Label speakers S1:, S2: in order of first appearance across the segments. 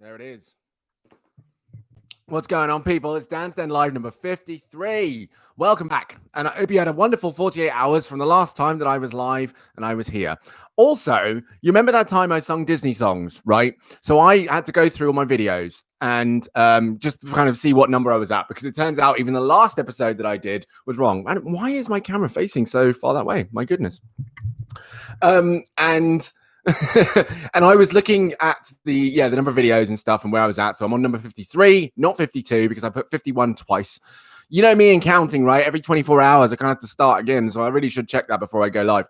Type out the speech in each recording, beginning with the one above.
S1: There it is. What's going on, people? It's DansDen Live number 53. Welcome back. And I hope you had a wonderful 48 hours from the last time that I was live and I was here. Also, you remember that time I sung Disney songs, right? So I had to go through all my videos and just kind of see what number I was at, because it turns out even the last episode that I did was wrong. And why is my camera facing so far that way? My goodness. And I was looking at the number of videos and stuff and where I was at. So I'm on number 53, not 52, because I put 51 twice. You know me and counting, right? Every 24 hours, I kind of have to start again. So I really should check that before I go live.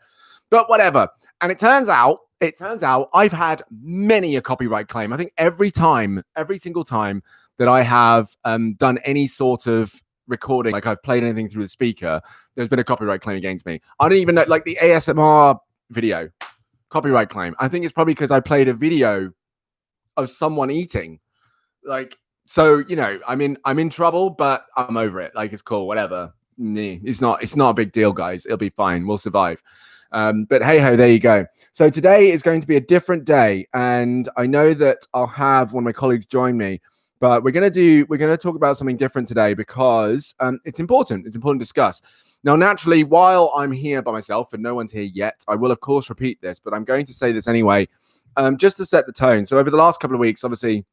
S1: But whatever. And it turns out I've had many a copyright claim. I think every single time that I have done any sort of recording, like I've played anything through the speaker, there's been a copyright claim against me. I don't even know, like the ASMR video. Copyright claim. I think it's probably because I played a video of someone eating. Like, so, you know, I'm in trouble, but I'm over it. Like, it's cool, whatever. It's not a big deal, guys. It'll be fine. We'll survive. But hey ho, there you go. So today is going to be a different day, and I know that I'll have one of my colleagues join me. But we're gonna talk about something different today because it's important. It's important to discuss. Now, naturally, while I'm here by myself and no one's here yet, I will, of course, repeat this, but I'm going to say this anyway, just to set the tone. So over the last couple of weeks, obviously,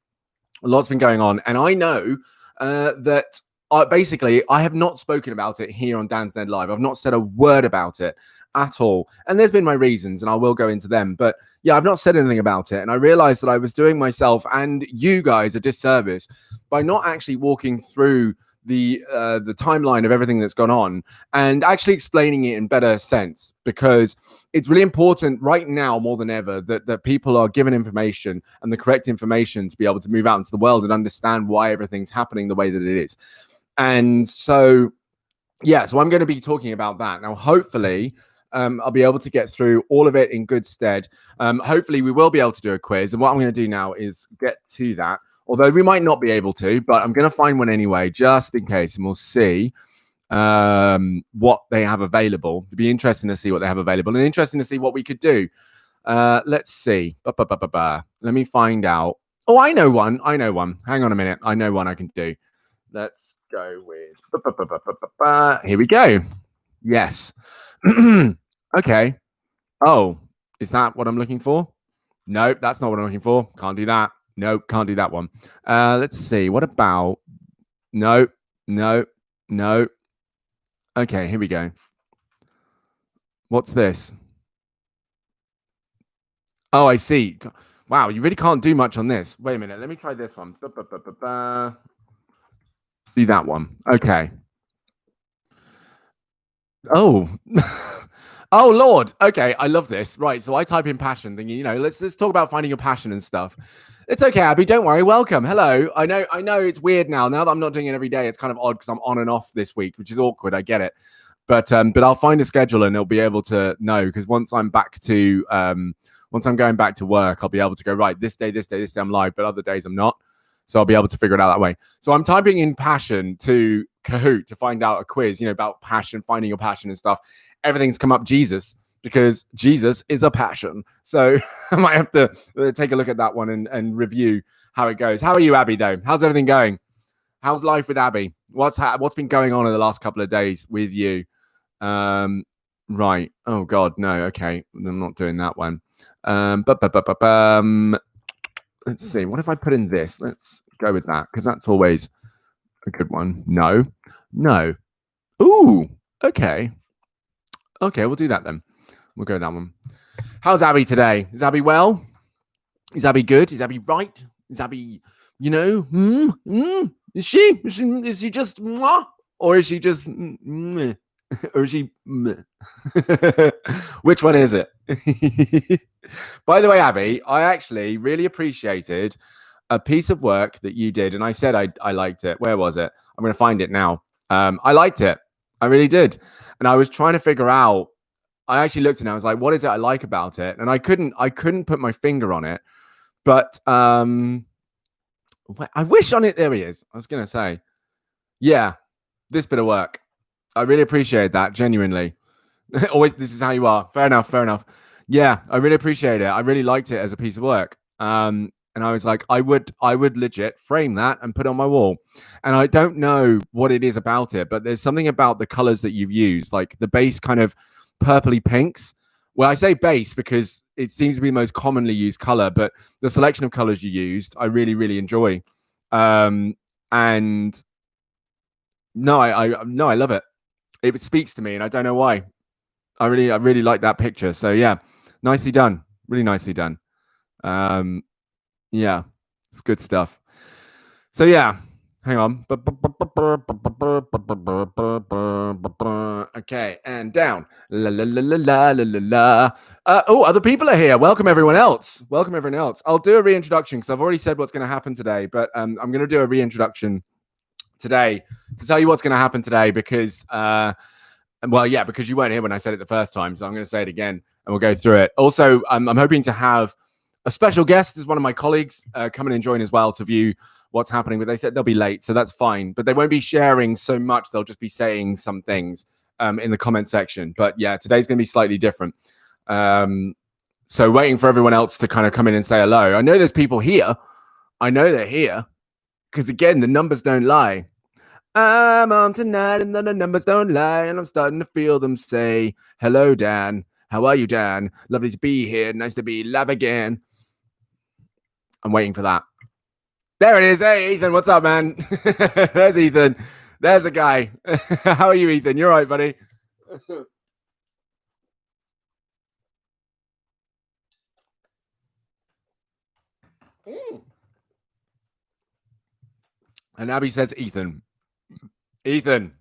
S1: a lot's been going on. And I know that basically I have not spoken about it here on DansDen Live. I've not said a word about it at all. And there's been my reasons, and I will go into them. But yeah, I've not said anything about it. And I realized that I was doing myself and you guys a disservice by not actually walking through the timeline of everything that's gone on and actually explaining it in better sense, because it's really important right now more than ever that people are given information and the correct information to be able to move out into the world and understand why everything's happening the way that it is. And so, yeah, so I'm going to be talking about that. Now, hopefully, I'll be able to get through all of it in good stead. Hopefully, we will be able to do a quiz. And what I'm going to do now is get to that. Although we might not be able to, but I'm going to find one anyway, just in case, and we'll see what they have available. It'd be interesting to see what they have available and interesting to see what we could do. Let's see. Let me find out. Oh, I know one. Hang on a minute. I know one I can do. Let's go with... Here we go. Yes. Okay. Oh, is that what I'm looking for? Nope, that's not what I'm looking for. Can't do that. Nope, can't do that one. Let's see. What about... No. Okay, here we go. What's this? Oh, I see. Wow, you really can't do much on this. Wait a minute. Let me try this one. Do that one. Okay. Oh. Oh, Lord. Okay, I love this. Right, so I type in passion, thinking, you know, let's talk about finding your passion and stuff. It's okay, Abby. Don't worry. Welcome. Hello. I know it's weird now. Now that I'm not doing it every day, it's kind of odd because I'm on and off this week, which is awkward. I get it. But I'll find a schedule and I'll be able to know, because once I'm going back to work, I'll be able to go, right, this day I'm live, but other days I'm not. So I'll be able to figure it out that way. So I'm typing in passion to Kahoot to find out a quiz, you know, about passion, finding your passion and stuff. Everything's come up Jesus, because Jesus is a passion. So I might have to take a look at that one and review how it goes. How are you, Abby, though? How's everything going? How's life with Abby? What's been going on in the last couple of days with you? Right. Oh, God, no. Okay. I'm not doing that one. Let's see. What if I put in this? Let's go with that, because that's always a good one. No. Ooh. Okay. We'll do that then. We'll go with that one. How's Abby today? Is Abby well? Is Abby good? Is Abby right? Is Abby, you know, Is she just mwah? Or is she just meh? Or is she meh? Which one is it? By the way, Abby, I actually really appreciated a piece of work that you did, and I said I liked it. Where was it? I'm going to find it now. I liked it. I really did. And I was trying to figure out, I actually looked and I was like, what is it I like about it? And I couldn't put my finger on it. But I wish on it. There he is. I was going to say, yeah, this bit of work. I really appreciate that. Genuinely. Always, this is how you are. Fair enough. Yeah, I really appreciate it. I really liked it as a piece of work. And I was like, I would legit frame that and put it on my wall. And I don't know what it is about it, but there's something about the colors that you've used, like the base kind of purpley pinks. Well, I say base because it seems to be the most commonly used color, but the selection of colors you used, I really, really enjoy. And no, I love it. It speaks to me, and I don't know why. I really like that picture. So yeah, nicely done. Really nicely done. Yeah, it's good stuff. So yeah, hang on. Okay, and down. La la la la la la la la. Oh, other people are here. Welcome everyone else. Welcome everyone else. I'll do a reintroduction because I've already said what's going to happen today, but I'm going to do a reintroduction today to tell you what's going to happen today because well, yeah, because you weren't here when I said it the first time, so I'm going to say it again and we'll go through it. Also, I'm hoping to have a special guest as one of my colleagues come in and join as well to view what's happening, but they said they'll be late, so that's fine. But they won't be sharing so much. They'll just be saying some things in the comment section. But yeah, today's going to be slightly different. So waiting for everyone else to kind of come in and say hello. I know there's people here. I know they're here because, again, the numbers don't lie. I'm on tonight and the numbers don't lie, and I'm starting to feel them say, hello, Dan. How are you, Dan? Lovely to be here. Nice to be live again. I'm waiting for that. There it is. Hey, Ethan, what's up, man? There's Ethan. There's the guy. How are you, Ethan? You're right, buddy. And Abby says Ethan. Ethan.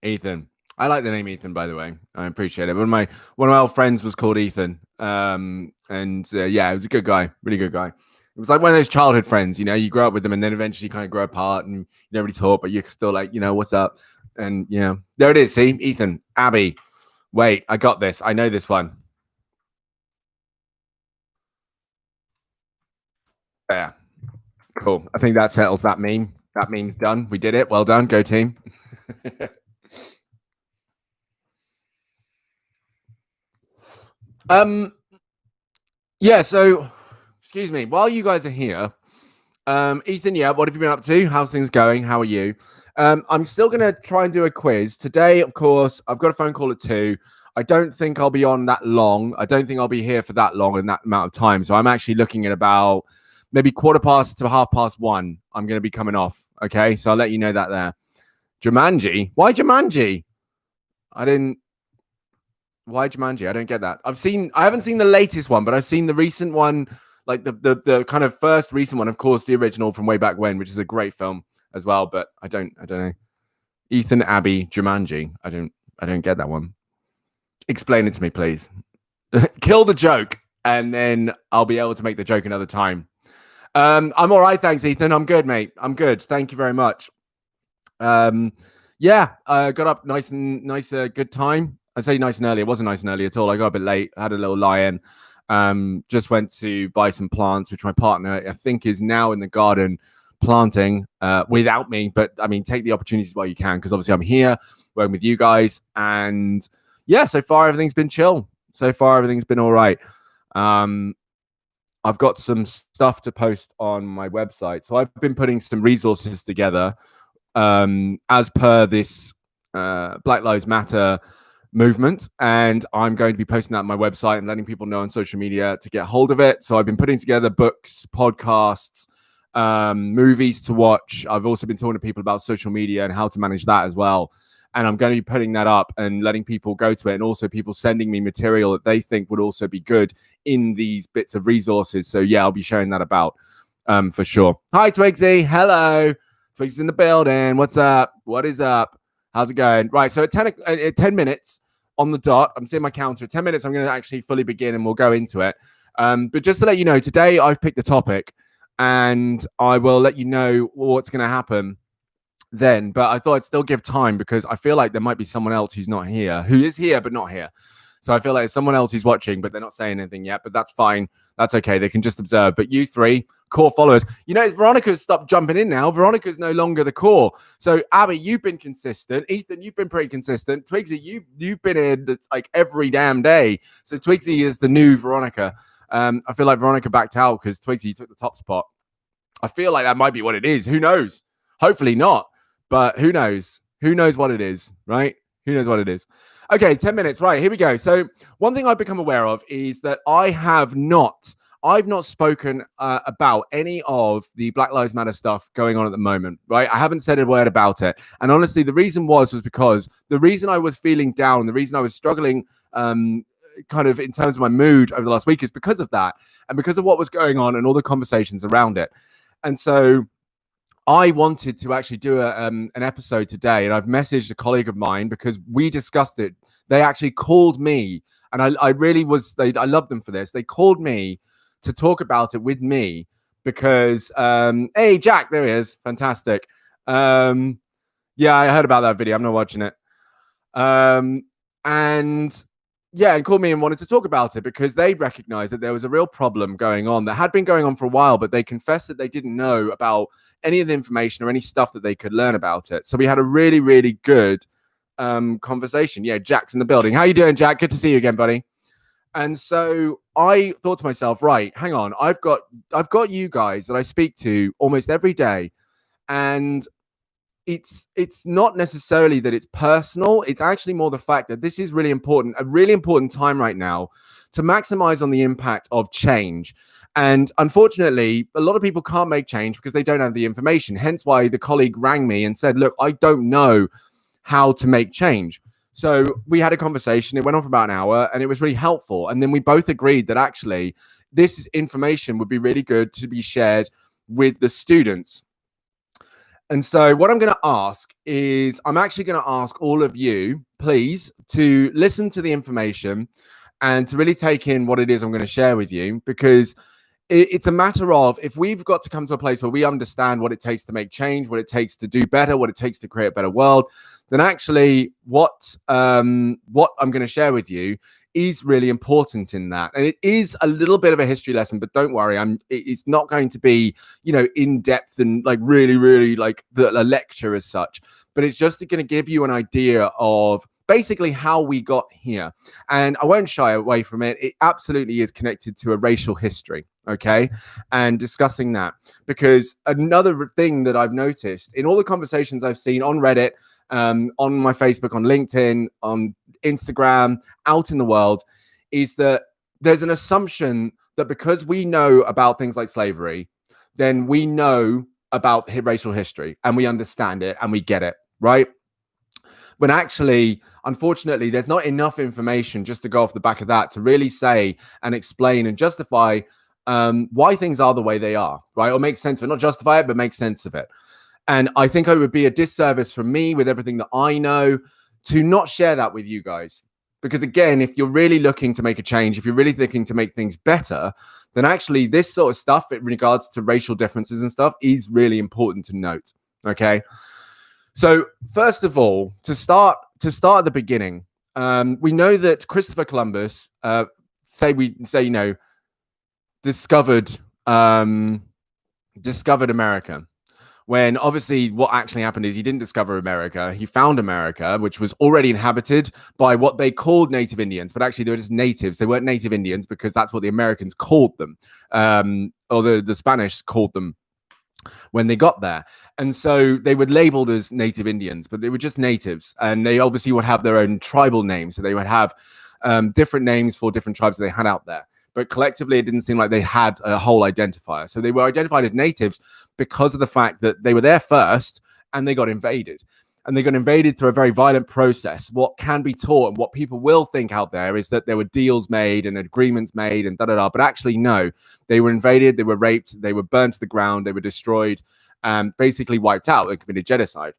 S1: I like the name Ethan, by the way. I appreciate it. One of my old friends was called Ethan. Yeah, he was a good guy, really good guy. It was like one of those childhood friends, you grow up with them and then eventually kind of grow apart and you never really talk, but you're still like, what's up? And there it is. See, Ethan, Abby. Wait, I got this. I know this one. Yeah, cool. I think that settles that meme. That meme's done. We did it. Well done. Go team. Yeah, so excuse me, while you guys are here, Ethan, yeah, what have you been up to? How's things going? How are you? I'm still gonna try and do a quiz today. Of course, I've got a phone call at 2. I don't think I'll be on that long. I don't think I'll be here for that long in that amount of time. So I'm actually looking at about maybe 1:15 to 1:30. I'm going to be coming off. Okay, so I'll let you know that there. Jumanji? Why Jumanji? Why Jumanji? I don't get that. I haven't seen the latest one, but I've seen the recent one, like the kind of first recent one, of course, the original from way back when, which is a great film as well. But I don't know. Ethan, Abby, Jumanji. I don't get that one. Explain it to me, please. Kill the joke, and then I'll be able to make the joke another time. I'm all right, thanks, Ethan. I'm good, mate. I'm good. Thank you very much. Yeah, got up nice, good time. I say nice and early. It wasn't nice and early at all. I got a bit late. I had a little lie-in. Just went to buy some plants, which my partner, I think, is now in the garden planting without me. But I mean, take the opportunities while you can, because obviously I'm here working with you guys. And yeah, so far everything's been chill. So far everything's been all right. I've got some stuff to post on my website. So I've been putting some resources together as per this Black Lives Matter movement, and I'm going to be posting that on my website and letting people know on social media to get hold of it. So I've been putting together books, podcasts, movies to watch. I've also been talking to people about social media and how to manage that as well. And I'm going to be putting that up and letting people go to it, and also people sending me material that they think would also be good in these bits of resources. So yeah, I'll be sharing that about for sure. Hi, Twigsy. Hello. Twigsy's in the building. What's up? What is up? How's it going? Right, so at 10 minutes on the dot, I'm seeing my counter. At 10 minutes, I'm going to actually fully begin and we'll go into it. But just to let you know, today I've picked the topic and I will let you know what's going to happen then. But I thought I'd still give time because I feel like there might be someone else who's not here, who is here but not here. So I feel like someone else is watching, but they're not saying anything yet. But that's fine. That's okay. They can just observe. But you three core followers, Veronica's stopped jumping in now. Veronica's no longer the core. So Abby, you've been consistent. Ethan, you've been pretty consistent. Twigsy, you've been in like every damn day. So Twigsy is the new Veronica. I feel like Veronica backed out because Twigsy took the top spot. I feel like that might be what it is. Who knows? Hopefully not, but who knows? Who knows what it is, right? Who knows what it is? Okay, 10 minutes. Right, here we go. So one thing I've become aware of is that I've not spoken about any of the Black Lives Matter stuff going on at the moment, right? I haven't said a word about it. And honestly, the reason was because the reason I was feeling down, the reason I was struggling kind of in terms of my mood over the last week is because of that and because of what was going on and all the conversations around it. And so I wanted to actually do an episode today, and I've messaged a colleague of mine because we discussed it. They actually called me, and I really was, I love them for this. They called me to talk about it with me because, hey, Jack, there he is. Fantastic. Yeah, I heard about that video. I'm not watching it. And called me and wanted to talk about it because they recognized that there was a real problem going on that had been going on for a while, but they confessed that they didn't know about any of the information or any stuff that they could learn about it. So we had a really, really good conversation. Yeah, Jack's in the building. How you doing, Jack? Good to see you again, buddy. And so I thought to myself, right, hang on, I've got you guys that I speak to almost every day, and it's not necessarily that it's personal. It's actually more the fact that this is really important, a really important time right now to maximize on the impact of change. And unfortunately, a lot of people can't make change because they don't have the information. Hence why the colleague rang me and said, look, I don't know how to make change. So we had a conversation. It went on for about an hour and it was really helpful. And then we both agreed that actually this information would be really good to be shared with the students. And so what I'm going to ask is I'm actually going to ask all of you, please, to listen to the information and to really take in what it is I'm going to share with you, because it's a matter of, if we've got to come to a place where we understand what it takes to make change, what it takes to do better, what it takes to create a better world, then actually what I'm going to share with you is really important in that. And it is a little bit of a history lesson, but don't worry, it's not going to be, in depth and like really, really like a lecture as such, but it's just going to give you an idea of basically how we got here. And I won't shy away from it. It absolutely is connected to a racial history. Okay. And discussing that, because another thing that I've noticed in all the conversations I've seen on Reddit, on my Facebook, on LinkedIn, on Instagram, out in the world, is that there's an assumption that because we know about things like slavery, then we know about racial history and we understand it and we get it, right? When actually, unfortunately, there's not enough information just to go off the back of that to really say and explain and justify why things are the way they are, right? Or make sense of it, not justify it, but make sense of it. And I think it would be a disservice from me with everything that I know to not share that with you guys. Because again, if you're really looking to make a change, if you're really looking to make things better, then actually this sort of stuff in regards to racial differences and stuff is really important to note, okay? So first of all, to start at the beginning, we know that Christopher Columbus, discovered America. When obviously what actually happened is he didn't discover America. He found America, which was already inhabited by what they called native Indians, but actually they were just natives. They weren't native Indians because that's what the Americans called them, or the Spanish called them when they got there. And so they were labeled as native Indians, but they were just natives. And they obviously would have their own tribal names. So they would have different names for different tribes that they had out there. But collectively, it didn't seem like they had a whole identifier. So they were identified as natives because of the fact that they were there first and they got invaded. And they got invaded through a very violent process. What can be taught and what people will think out there is that there were deals made and agreements made and da-da-da. But actually, no. They were invaded, they were raped, they were burned to the ground, they were destroyed, basically wiped out. They committed genocide.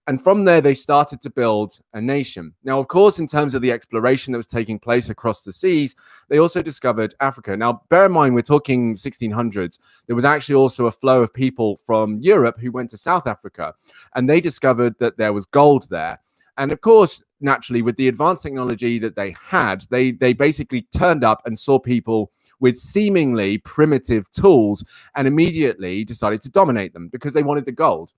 S1: And from there, they started to build a nation. Now, of course, in terms of the exploration that was taking place across the seas, they also discovered Africa. Now, bear in mind, we're talking 1600s. There was actually also a flow of people from Europe who went to South Africa, and they discovered that there was gold there. And of course, naturally, with the advanced technology that they had, they basically turned up and saw people with seemingly primitive tools and immediately decided to dominate them because they wanted the gold.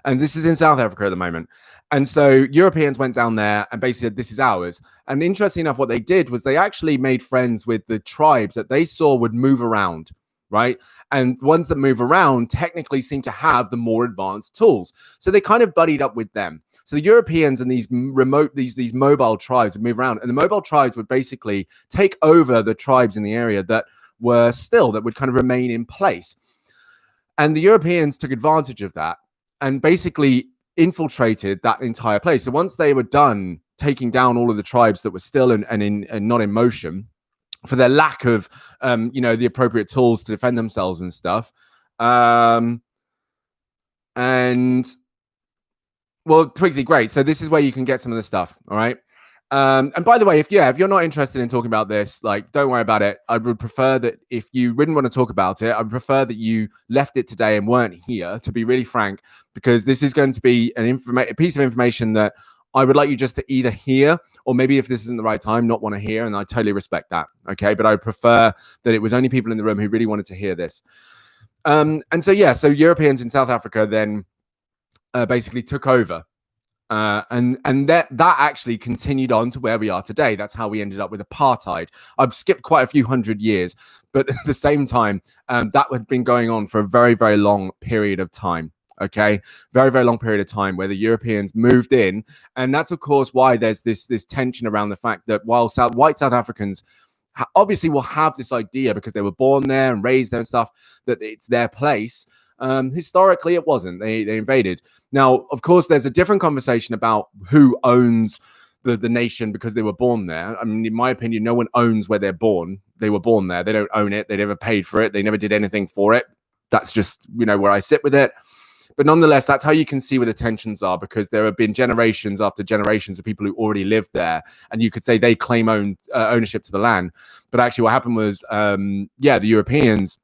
S1: And this is in South Africa at the moment. And so Europeans went down there and basically said, this is ours. And interesting enough, what they did was they actually made friends with the tribes that they saw would move around, right? And ones that move around technically seem to have the more advanced tools. So they kind of buddied up with them. So the Europeans and these mobile tribes would move around, and the mobile tribes would basically take over the tribes in the area that would kind of remain in place. And the Europeans took advantage of that and basically infiltrated that entire place. So once they were done taking down all of the tribes that were still and not in motion for their lack of, the appropriate tools to defend themselves and stuff. Twigsy, great. So this is where you can get some of the stuff. All right. And by the way, if you're not interested in talking about this, like, don't worry about it. I would prefer that if you wouldn't want to talk about it, I would prefer that you left it today and weren't here, to be really frank, because this is going to be a piece of information that I would like you just to either hear, or maybe if this isn't the right time, not want to hear. And I totally respect that. Okay. But I would prefer that it was only people in the room who really wanted to hear this. So Europeans in South Africa then basically took over. And that actually continued on to where we are today. That's how we ended up with apartheid. I've skipped quite a few hundred years, but at the same time, that had been going on for a very, very long period of time. Okay, very, very long period of time where the Europeans moved in, and that's of course why there's this tension around the fact that while white South Africans obviously will have this idea because they were born there and raised there and stuff that it's their place. Historically, it wasn't. They invaded. Now, of course, there's a different conversation about who owns the nation because they were born there. I mean, in my opinion, no one owns where they're born. They were born there. They don't own it. They never paid for it. They never did anything for it. That's just, where I sit with it. But nonetheless, that's how you can see where the tensions are, because there have been generations after generations of people who already lived there. And you could say they claim ownership to the land. But actually what happened was, the Europeans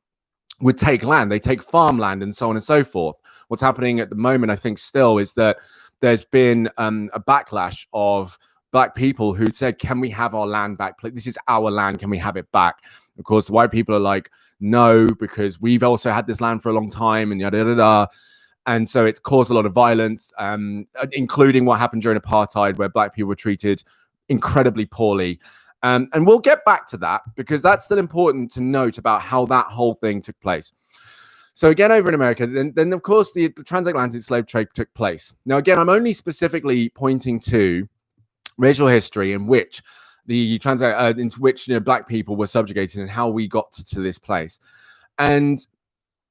S1: would take land, they take farmland and so on and so forth. What's happening at the moment, I think still, is that there's been a backlash of black people who said, can we have our land back? This is our land. Can we have it back? Of course, the white people are like, no, because we've also had this land for a long time and yada, yada, yada. And so it's caused a lot of violence, including what happened during apartheid, where black people were treated incredibly poorly. And we'll get back to that, because that's still important to note about how that whole thing took place. So again, over in America, then of course, the transatlantic slave trade took place. Now, again, I'm only specifically pointing to racial history in which black people were subjugated and how we got to this place. And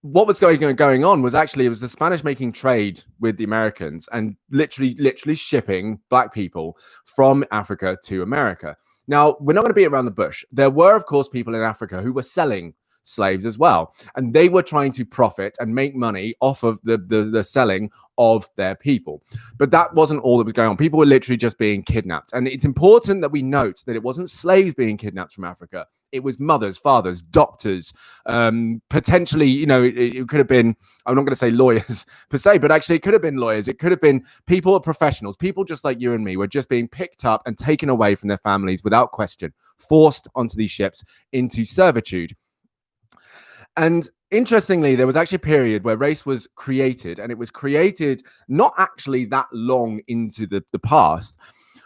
S1: what was going on was actually, it was the Spanish making trade with the Americans and literally shipping black people from Africa to America. Now, we're not going to beat around the bush. There were, of course, people in Africa who were selling slaves as well, and they were trying to profit and make money off of the selling of their people. But that wasn't all that was going on. People were literally just being kidnapped. And it's important that we note that it wasn't slaves being kidnapped from Africa. It was mothers, fathers, doctors, potentially, it could have been, I'm not going to say lawyers per se, but actually it could have been lawyers. It could have been people, professionals, people just like you and me were just being picked up and taken away from their families without question, forced onto these ships into servitude. And interestingly, there was actually a period where race was created, and it was created not actually that long into the past,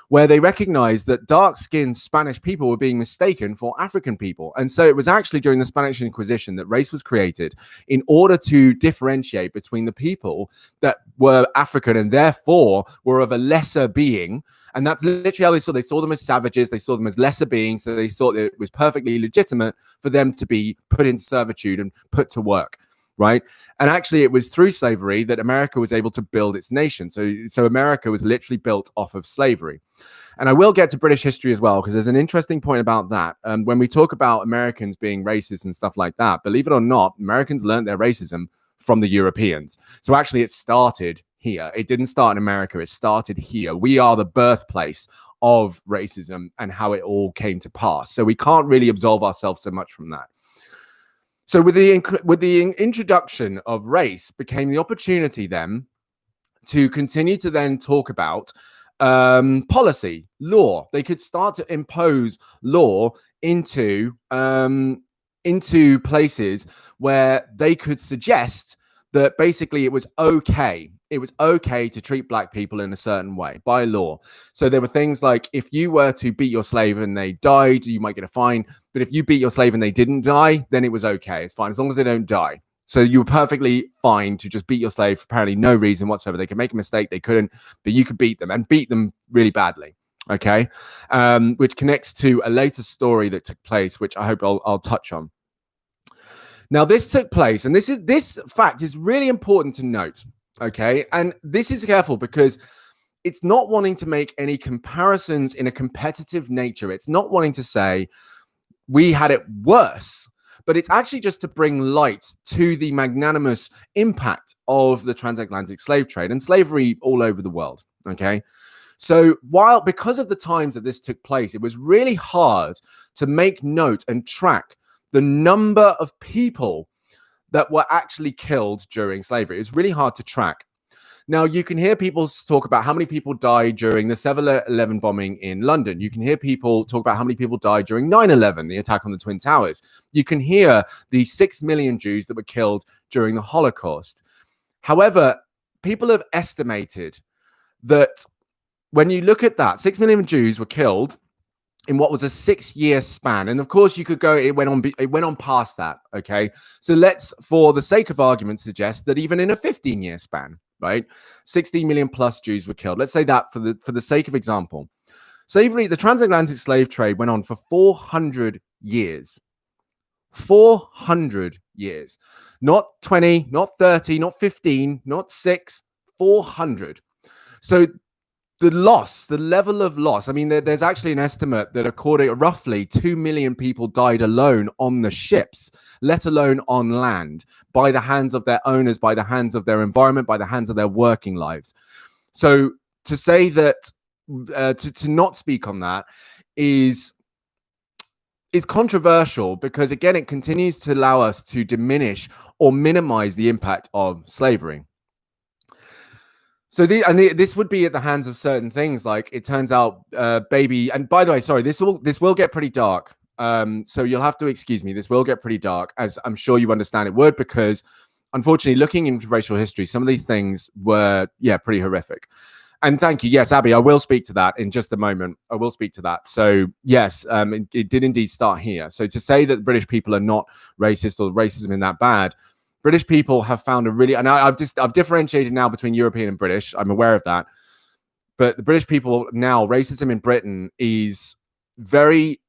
S1: where they recognized that dark-skinned Spanish people were being mistaken for African people. And so it was actually during the Spanish Inquisition that race was created in order to differentiate between the people that were African and therefore were of a lesser being. And that's literally how they saw. They saw them as savages. They saw them as lesser beings. So they thought that it was perfectly legitimate for them to be put in servitude and put to work. Right. And actually, it was through slavery that America was able to build its nation. So America was literally built off of slavery. And I will get to British history as well, because there's an interesting point about that. When we talk about Americans being racist and stuff like that, believe it or not, Americans learned their racism from the Europeans. So actually, it started here. It didn't start in America. It started here. We are the birthplace of racism and how it all came to pass. So we can't really absolve ourselves so much from that. So with the introduction of race became the opportunity then to continue to then talk about policy, law. They could start to impose law into places where they could suggest that basically it was okay it was okay to treat black people in a certain way by law. So there were things like, if you were to beat your slave and they died, you might get a fine. But if you beat your slave and they didn't die, then it was okay. It's fine as long as they don't die. So you were perfectly fine to just beat your slave for apparently no reason whatsoever. They could make a mistake, they couldn't, but you could beat them and beat them really badly. Okay, which connects to a later story that took place, which I hope I'll touch on. Now, this took place, and this fact is really important to note. Okay, and this is careful because it's not wanting to make any comparisons in a competitive nature. It's not wanting to say we had it worse, but it's actually just to bring light to the magnanimous impact of the transatlantic slave trade and slavery all over the world. Okay. So because of the times that this took place, it was really hard to make note and track the number of people that were actually killed during slavery. It's really hard to track. Now, you can hear people talk about how many people died during the 7/11 bombing in London. You can hear people talk about how many people died during 9/11, the attack on the Twin Towers. You can hear the 6 million Jews that were killed during the Holocaust. However, people have estimated that when you look at that, 6 million Jews were killed in what was a 6-year span. And of course, you could go, it went on past that. Okay. So let's, for the sake of argument, suggest that even in a 15-year span, right, 16 million plus Jews were killed. Let's say that for the sake of example. Slavery, the transatlantic slave trade went on for 400 years. 400 years. Not 20, not 30, not 15, not 6, 400. So the level of loss, I mean, there's actually an estimate that according roughly 2 million people died alone on the ships, let alone on land, by the hands of their owners, by the hands of their environment, by the hands of their working lives. So to say that, to not speak on that is controversial because, again, it continues to allow us to diminish or minimize the impact of slavery. So this would be at the hands of certain things, like it turns out, baby. And by the way, sorry, this will get pretty dark. So you'll have to excuse me. This will get pretty dark, as I'm sure you understand it would, because unfortunately, looking into racial history, some of these things were pretty horrific. And thank you. Yes, Abby, I will speak to that in just a moment. I will speak to that. So yes, it did indeed start here. So to say that British people are not racist or racism in that bad. British people have found a really, and I've differentiated now between European and British. I'm aware of that. But the British people now, racism in Britain is it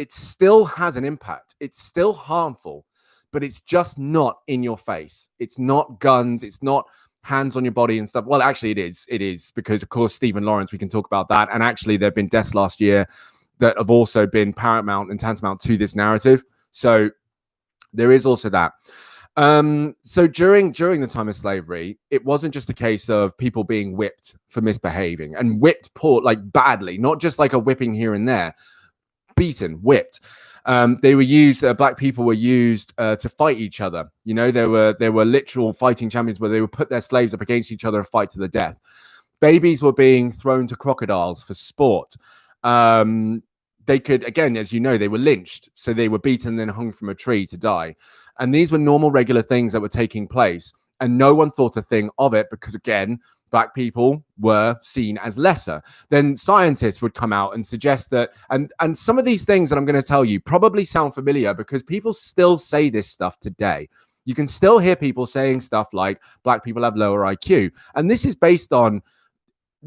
S1: still has an impact. It's still harmful, but it's just not in your face. It's not guns. It's not hands on your body and stuff. Well, actually it is because, of course, Stephen Lawrence, we can talk about that. And actually there have been deaths last year that have also been paramount and tantamount to this narrative. So there is also that. So during the time of slavery, it wasn't just a case of people being whipped for misbehaving and whipped badly, not just like a whipping here and there, beaten, whipped. They were used, black people were used to fight each other. You know, there were literal fighting champions where they would put their slaves up against each other and fight to the death. Babies were being thrown to crocodiles for sport. They could, again, as you know, they were lynched. So they were beaten and then hung from a tree to die. And these were normal, regular things that were taking place. And no one thought a thing of it because, again, black people were seen as lesser. Then scientists would come out and suggest that, and some of these things that I'm going to tell you probably sound familiar because people still say this stuff today. You can still hear people saying stuff like black people have lower IQ. And this is based on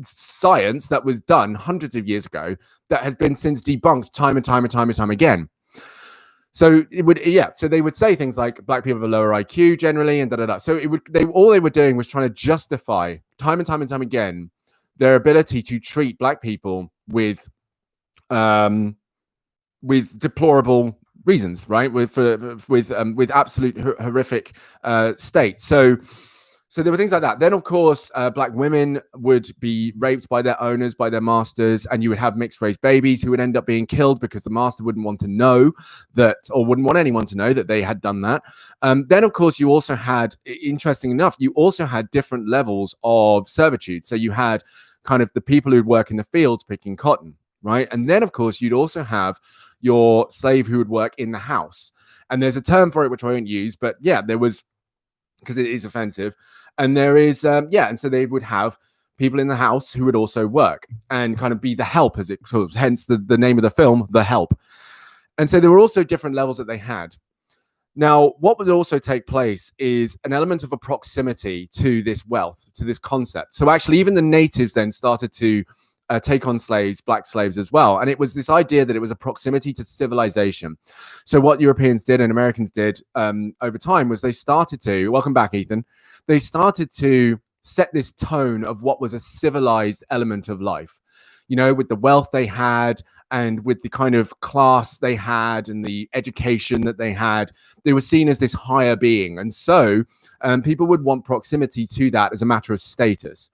S1: science that was done hundreds of years ago that has been since debunked time and time again. So it would, so they would say things like black people have a lower IQ generally and da. So all they were doing was trying to justify time and time again their ability to treat black people with deplorable reasons, right? With absolute horrific state. So there were things like that. Then, of course, black women would be raped by their owners, by their masters, and you would have mixed race babies who would end up being killed because the master wouldn't want to know that, or wouldn't want anyone to know that they had done that. Then, of course, you also had, interesting enough, you also had different levels of servitude. So you had kind of the people who'd work in the fields picking cotton, right? And then, of course, you'd also have your slave who would work in the house. And there's a term for it, which I won't use, but yeah, there was because it is offensive. And there is, and so they would have people in the house who would also work and kind of be the help, as it sort of, hence the name of the film, The Help. And so there were also different levels that they had. Now, what would also take place is an element of a proximity to this wealth, to this concept. So actually, even the natives then started to take on slaves, black slaves as well. And it was this idea that it was a proximity to civilization. So what Europeans did and Americans did over time was they started to, welcome back, Ethan, they started to set this tone of what was a civilized element of life, you know, with the wealth they had and with the kind of class they had and the education that they had. They were seen as this higher being. And so people would want proximity to that as a matter of status.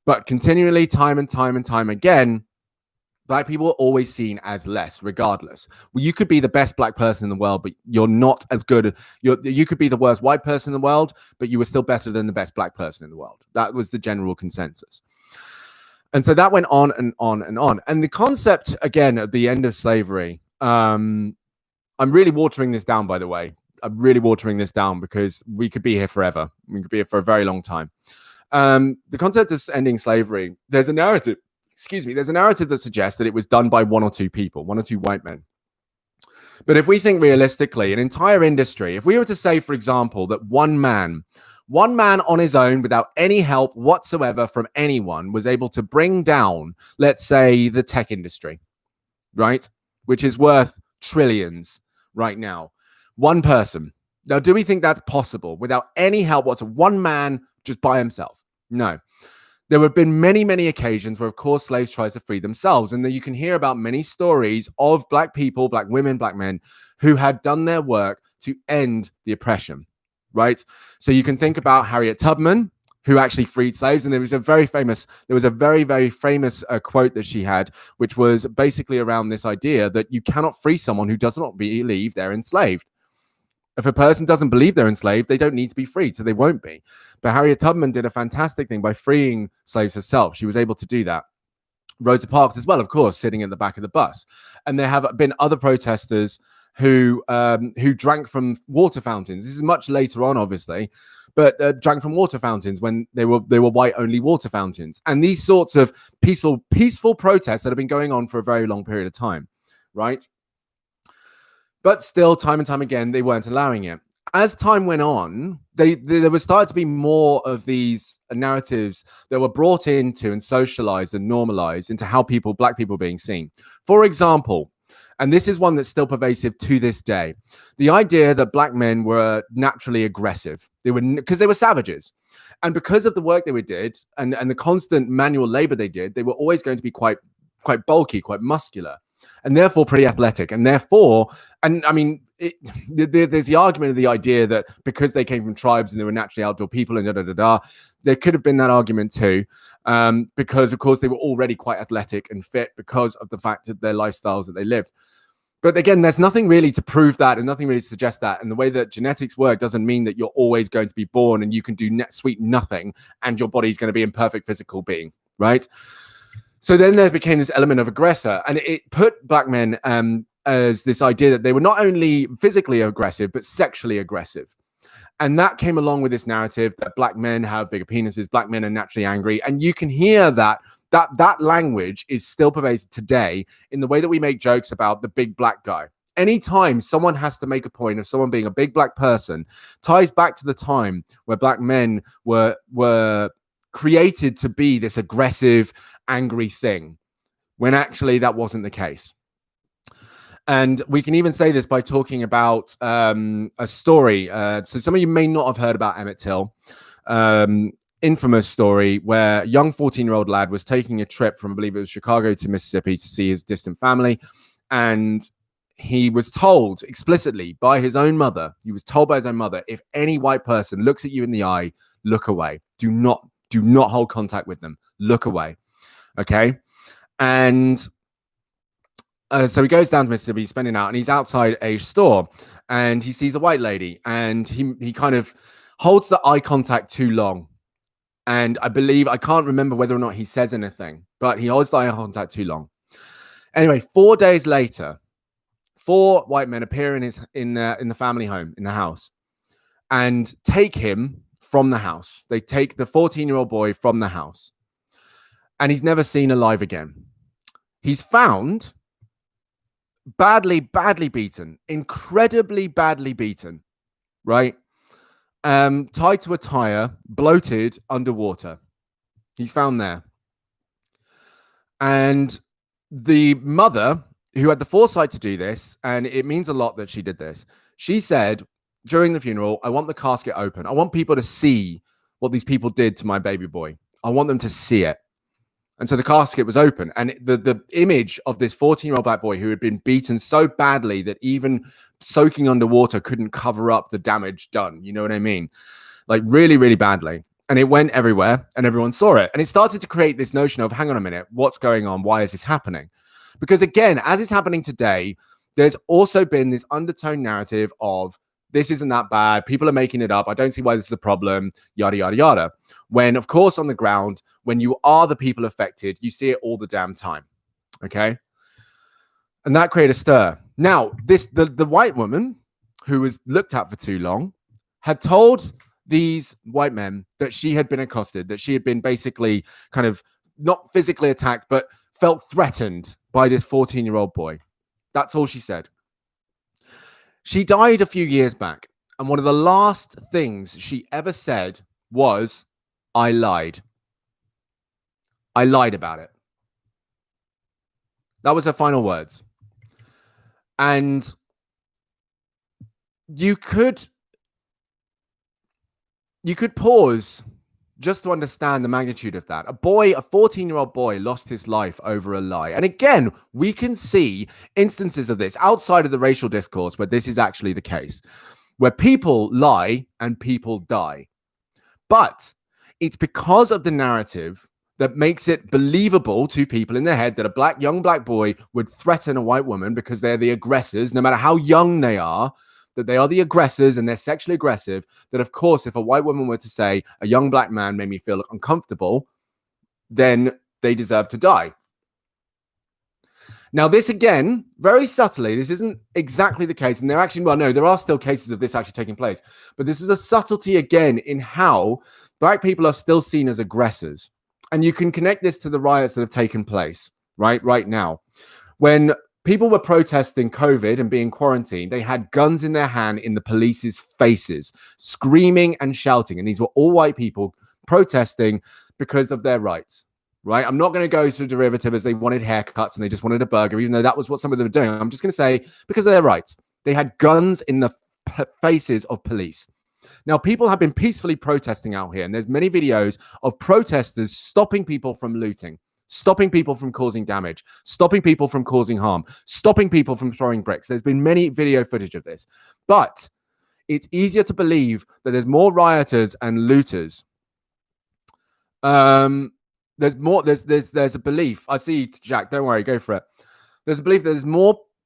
S1: But continually, time and time again, black people are always seen as less, regardless. Well, you could be the best black person in the world, but you're not as good. You could be the worst white person in the world, but you were still better than the best black person in the world. That was the general consensus. And so that went on and on and on. And the concept, again, at the end of slavery, I'm really watering this down, by the way. I'm really watering this down because we could be here forever. We could be here for a very long time. The concept of ending slavery, there's a narrative that suggests that it was done by one or two people, one or two white men. But if we think realistically, an entire industry, if we were to say, for example, that one man on his own without any help whatsoever from anyone was able to bring down, let's say, the tech industry, right? Which is worth trillions right now. One person. Now, do we think that's possible without any help whatsoever? One man just by himself? No. There have been many, many occasions where, of course, slaves try to free themselves. And then you can hear about many stories of black people, black women, black men, who had done their work to end the oppression, right? So you can think about Harriet Tubman, who actually freed slaves. And there was a very, very famous quote that she had, which was basically around this idea that you cannot free someone who does not believe they're enslaved. If a person doesn't believe they're enslaved, they don't need to be freed, so they won't be. But Harriet Tubman did a fantastic thing by freeing slaves herself. She was able to do that. Rosa Parks as well, of course, sitting in the back of the bus. And there have been other protesters who drank from water fountains. This is much later on, obviously, but drank from water fountains when they were white-only water fountains. And these sorts of peaceful protests that have been going on for a very long period of time, right? But still, time and time again, they weren't allowing it. As time went on, there was started to be more of these narratives that were brought into and socialized and normalized into how black people being seen. For example, and this is one that's still pervasive to this day, the idea that black men were naturally aggressive. Because they were savages. And because of the work they did and the constant manual labor they did, they were always going to be quite bulky, quite muscular, and therefore pretty athletic. And therefore, and I mean, there's the argument of the idea that because they came from tribes and they were naturally outdoor people and there could have been that argument too, because of course they were already quite athletic and fit because of the fact that their lifestyles that they lived. But again, there's nothing really to prove that and nothing really to suggest that. And the way that genetics work doesn't mean that you're always going to be born and you can do sweet nothing and your body's going to be in perfect physical being, right? So then there became this element of aggressor, and it put black men as this idea that they were not only physically aggressive, but sexually aggressive. And that came along with this narrative that black men have bigger penises, black men are naturally angry. And you can hear that language is still pervasive today in the way that we make jokes about the big black guy. Anytime someone has to make a point of someone being a big black person, ties back to the time where black men were created to be this aggressive, angry thing, when actually that wasn't the case. And we can even say this by talking about a story. So some of you may not have heard about Emmett Till, infamous story where a young 14-year-old lad was taking a trip from, I believe it was Chicago to Mississippi to see his distant family. And he was told explicitly by his own mother, if any white person looks at you in the eye, look away. Do not hold contact with them. Look away. Okay. And so he goes down to Mississippi, he's spending out, and he's outside a store and he sees a white lady and he kind of holds the eye contact too long. And I can't remember whether or not he says anything, but he holds the eye contact too long. Anyway, 4 days later, 4 white men appear in the family home, in the house. and take him from the house. They take the 14-year-old boy from the house, and he's never seen alive again. He's found badly beaten, incredibly badly beaten, right? Tied to a tire, bloated, underwater. He's found there. And the mother, who had the foresight to do this, and it means a lot that she did this, she said during the funeral, I want the casket open. I want people to see what these people did to my baby boy. I want them to see it. And so the casket was open, and the image of this 14-year-old black boy who had been beaten so badly that even soaking underwater couldn't cover up the damage done. You know what I mean? Like really, really badly. And it went everywhere, and everyone saw it. And it started to create this notion of, hang on a minute, what's going on? Why is this happening? Because again, as is happening today, there's also been this undertone narrative of, this isn't that bad. People are making it up. I don't see why this is a problem, yada, yada, yada. When, of course, on the ground, when you are the people affected, you see it all the damn time. Okay? And that created a stir. Now, the white woman who was looked at for too long had told these white men that she had been accosted, that she had been basically kind of not physically attacked, but felt threatened by this 14-year-old boy. That's all she said. She died a few years back, and one of the last things she ever said was, I lied. I lied about it. That was her final words. And you could pause just to understand the magnitude of that. A 14-year-old boy lost his life over a lie. And again, we can see instances of this outside of the racial discourse where this is actually the case, where people lie and people die. But it's because of the narrative that makes it believable to people in their head that a young black boy would threaten a white woman because they're the aggressors, no matter how young they are, that they are the aggressors and they're sexually aggressive, that of course, if a white woman were to say, a young black man made me feel uncomfortable, then they deserve to die. Now, this again, very subtly, this isn't exactly the case. And there are still cases of this actually taking place. But this is a subtlety again in how black people are still seen as aggressors. And you can connect this to the riots that have taken place right now. When people were protesting COVID and being quarantined, they had guns in their hand in the police's faces, screaming and shouting. And these were all white people protesting because of their rights, right? I'm not going to go to derivative as they wanted haircuts and they just wanted a burger, even though that was what some of them were doing. I'm just going to say because of their rights. They had guns in the faces of police. Now, people have been peacefully protesting out here, and there's many videos of protesters stopping people from looting, stopping people from causing damage, stopping people from causing harm, stopping people from throwing bricks. There's been many video footage of this. But it's easier to believe that there's more rioters and looters. There's a belief. I see, Jack, don't worry, go for it. There's a belief that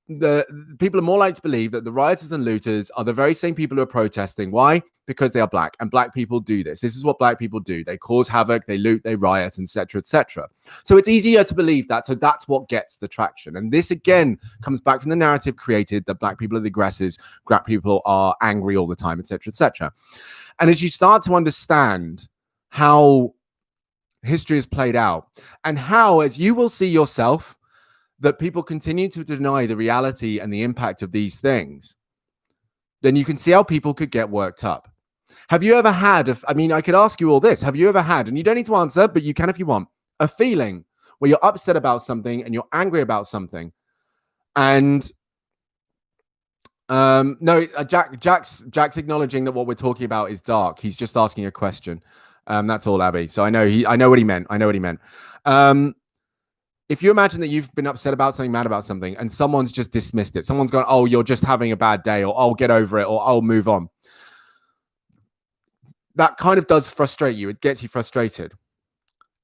S1: the people are more likely to believe that the rioters and looters are the very same people who are protesting. Why? Because they are black, and black people do this. This is what black people do. They cause havoc, they loot, they riot, etc., etc. So it's easier to believe that. So that's what gets the traction. And this again comes back from the narrative created that black people are the aggressors, black people are angry all the time, etc., etc. And as you start to understand how history is played out, and how, as you will see yourself, that people continue to deny the reality and the impact of these things, then you can see how people could get worked up. Have you ever had, I could ask you all this. Have you ever had, and you don't need to answer, but you can if you want, a feeling where you're upset about something and you're angry about something? And no, Jack's acknowledging that what we're talking about is dark. He's just asking a question. That's all, Abby. So I know what he meant. If you imagine that you've been upset about something, mad about something, and someone's just dismissed it, someone's gone, oh, you're just having a bad day, or I'll get over it, or I'll move on. That kind of does frustrate you. It gets you frustrated.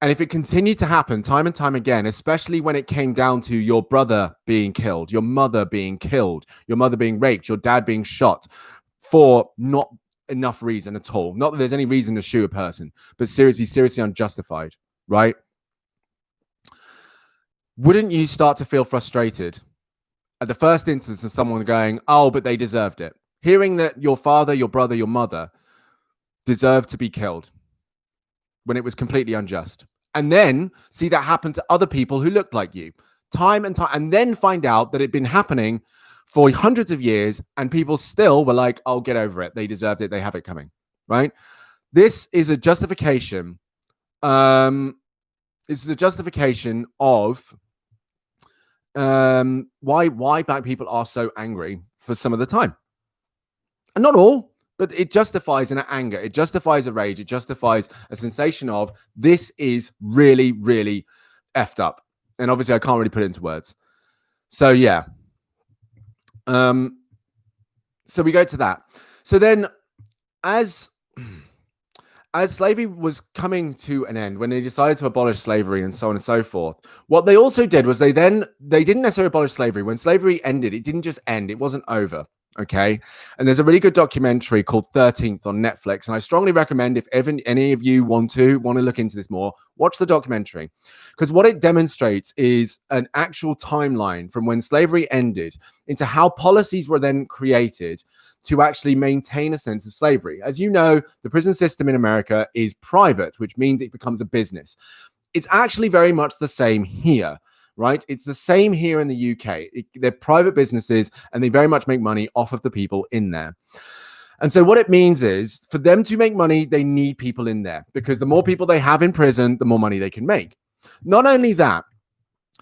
S1: And if it continued to happen time and time again, especially when it came down to your brother being killed, your mother being killed, your mother being raped, your dad being shot for not enough reason at all. Not that there's any reason to shoot a person, but seriously unjustified, right? Wouldn't you start to feel frustrated at the first instance of someone going, oh, but they deserved it? hearing that your father, your brother, your mother deserved to be killed when it was completely unjust. And then see that happen to other people who looked like you time and time, and then find out that it'd been happening for hundreds of years and people still were like, oh, get over it. They deserved it. They have it coming, right? This is a justification. This is a justification of why black people are so angry for some of the time. And not all, but it justifies an anger. It justifies a rage. It justifies a sensation of this is really, really effed up. And obviously I can't really put it into words. So yeah. So we go to that. So then as slavery was coming to an end, when they decided to abolish slavery and so on and so forth, what they also did was they didn't necessarily abolish slavery. When slavery ended, it didn't just end. It wasn't over. Okay. And there's a really good documentary called 13th on Netflix. And I strongly recommend, if ever any of you want to look into this more, watch the documentary, because what it demonstrates is an actual timeline from when slavery ended into how policies were then created to actually maintain a sense of slavery. As you know, the prison system in America is private, which means it becomes a business. It's actually very much the same here. Right? It's the same here in the UK. They're private businesses and they very much make money off of the people in there. And so what it means is, for them to make money, they need people in there, because the more people they have in prison, the more money they can make. Not only that,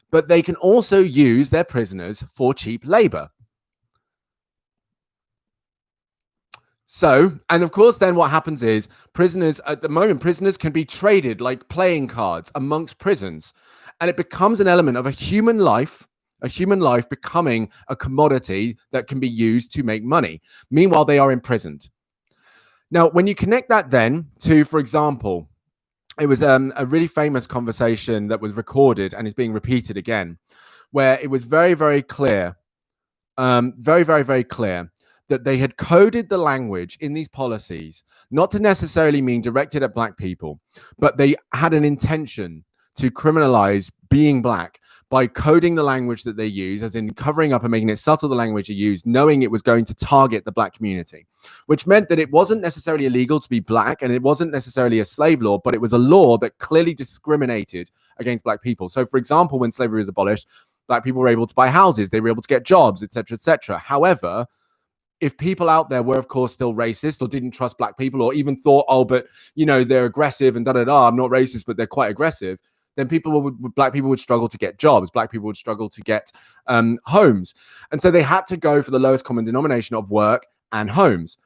S1: but they can also use their prisoners for cheap labor. So, and of course, then what happens is prisoners, at the moment, prisoners can be traded like playing cards amongst prisons. And it becomes an element of a human life becoming a commodity that can be used to make money. Meanwhile, they are imprisoned. Now, when you connect that then to, for example, it was a really famous conversation that was recorded and is being repeated again, where it was very, very clear, very clear that they had coded the language in these policies, not to necessarily mean directed at black people, but they had an intention to criminalize being black by coding the language that they use, as in covering up and making it subtle, the language you use, knowing it was going to target the black community, which meant that it wasn't necessarily illegal to be black, and it wasn't necessarily a slave law, but it was a law that clearly discriminated against black people. So, for example, when slavery was abolished, black people were able to buy houses, they were able to get jobs, etc., etc. However, if people out there were, of course, still racist or didn't trust black people, or even thought, oh, but, you know, they're aggressive and I'm not racist, but they're quite aggressive, then black people would struggle to get jobs. Black people would struggle to get homes. And so they had to go for the lowest common denomination of work and homes,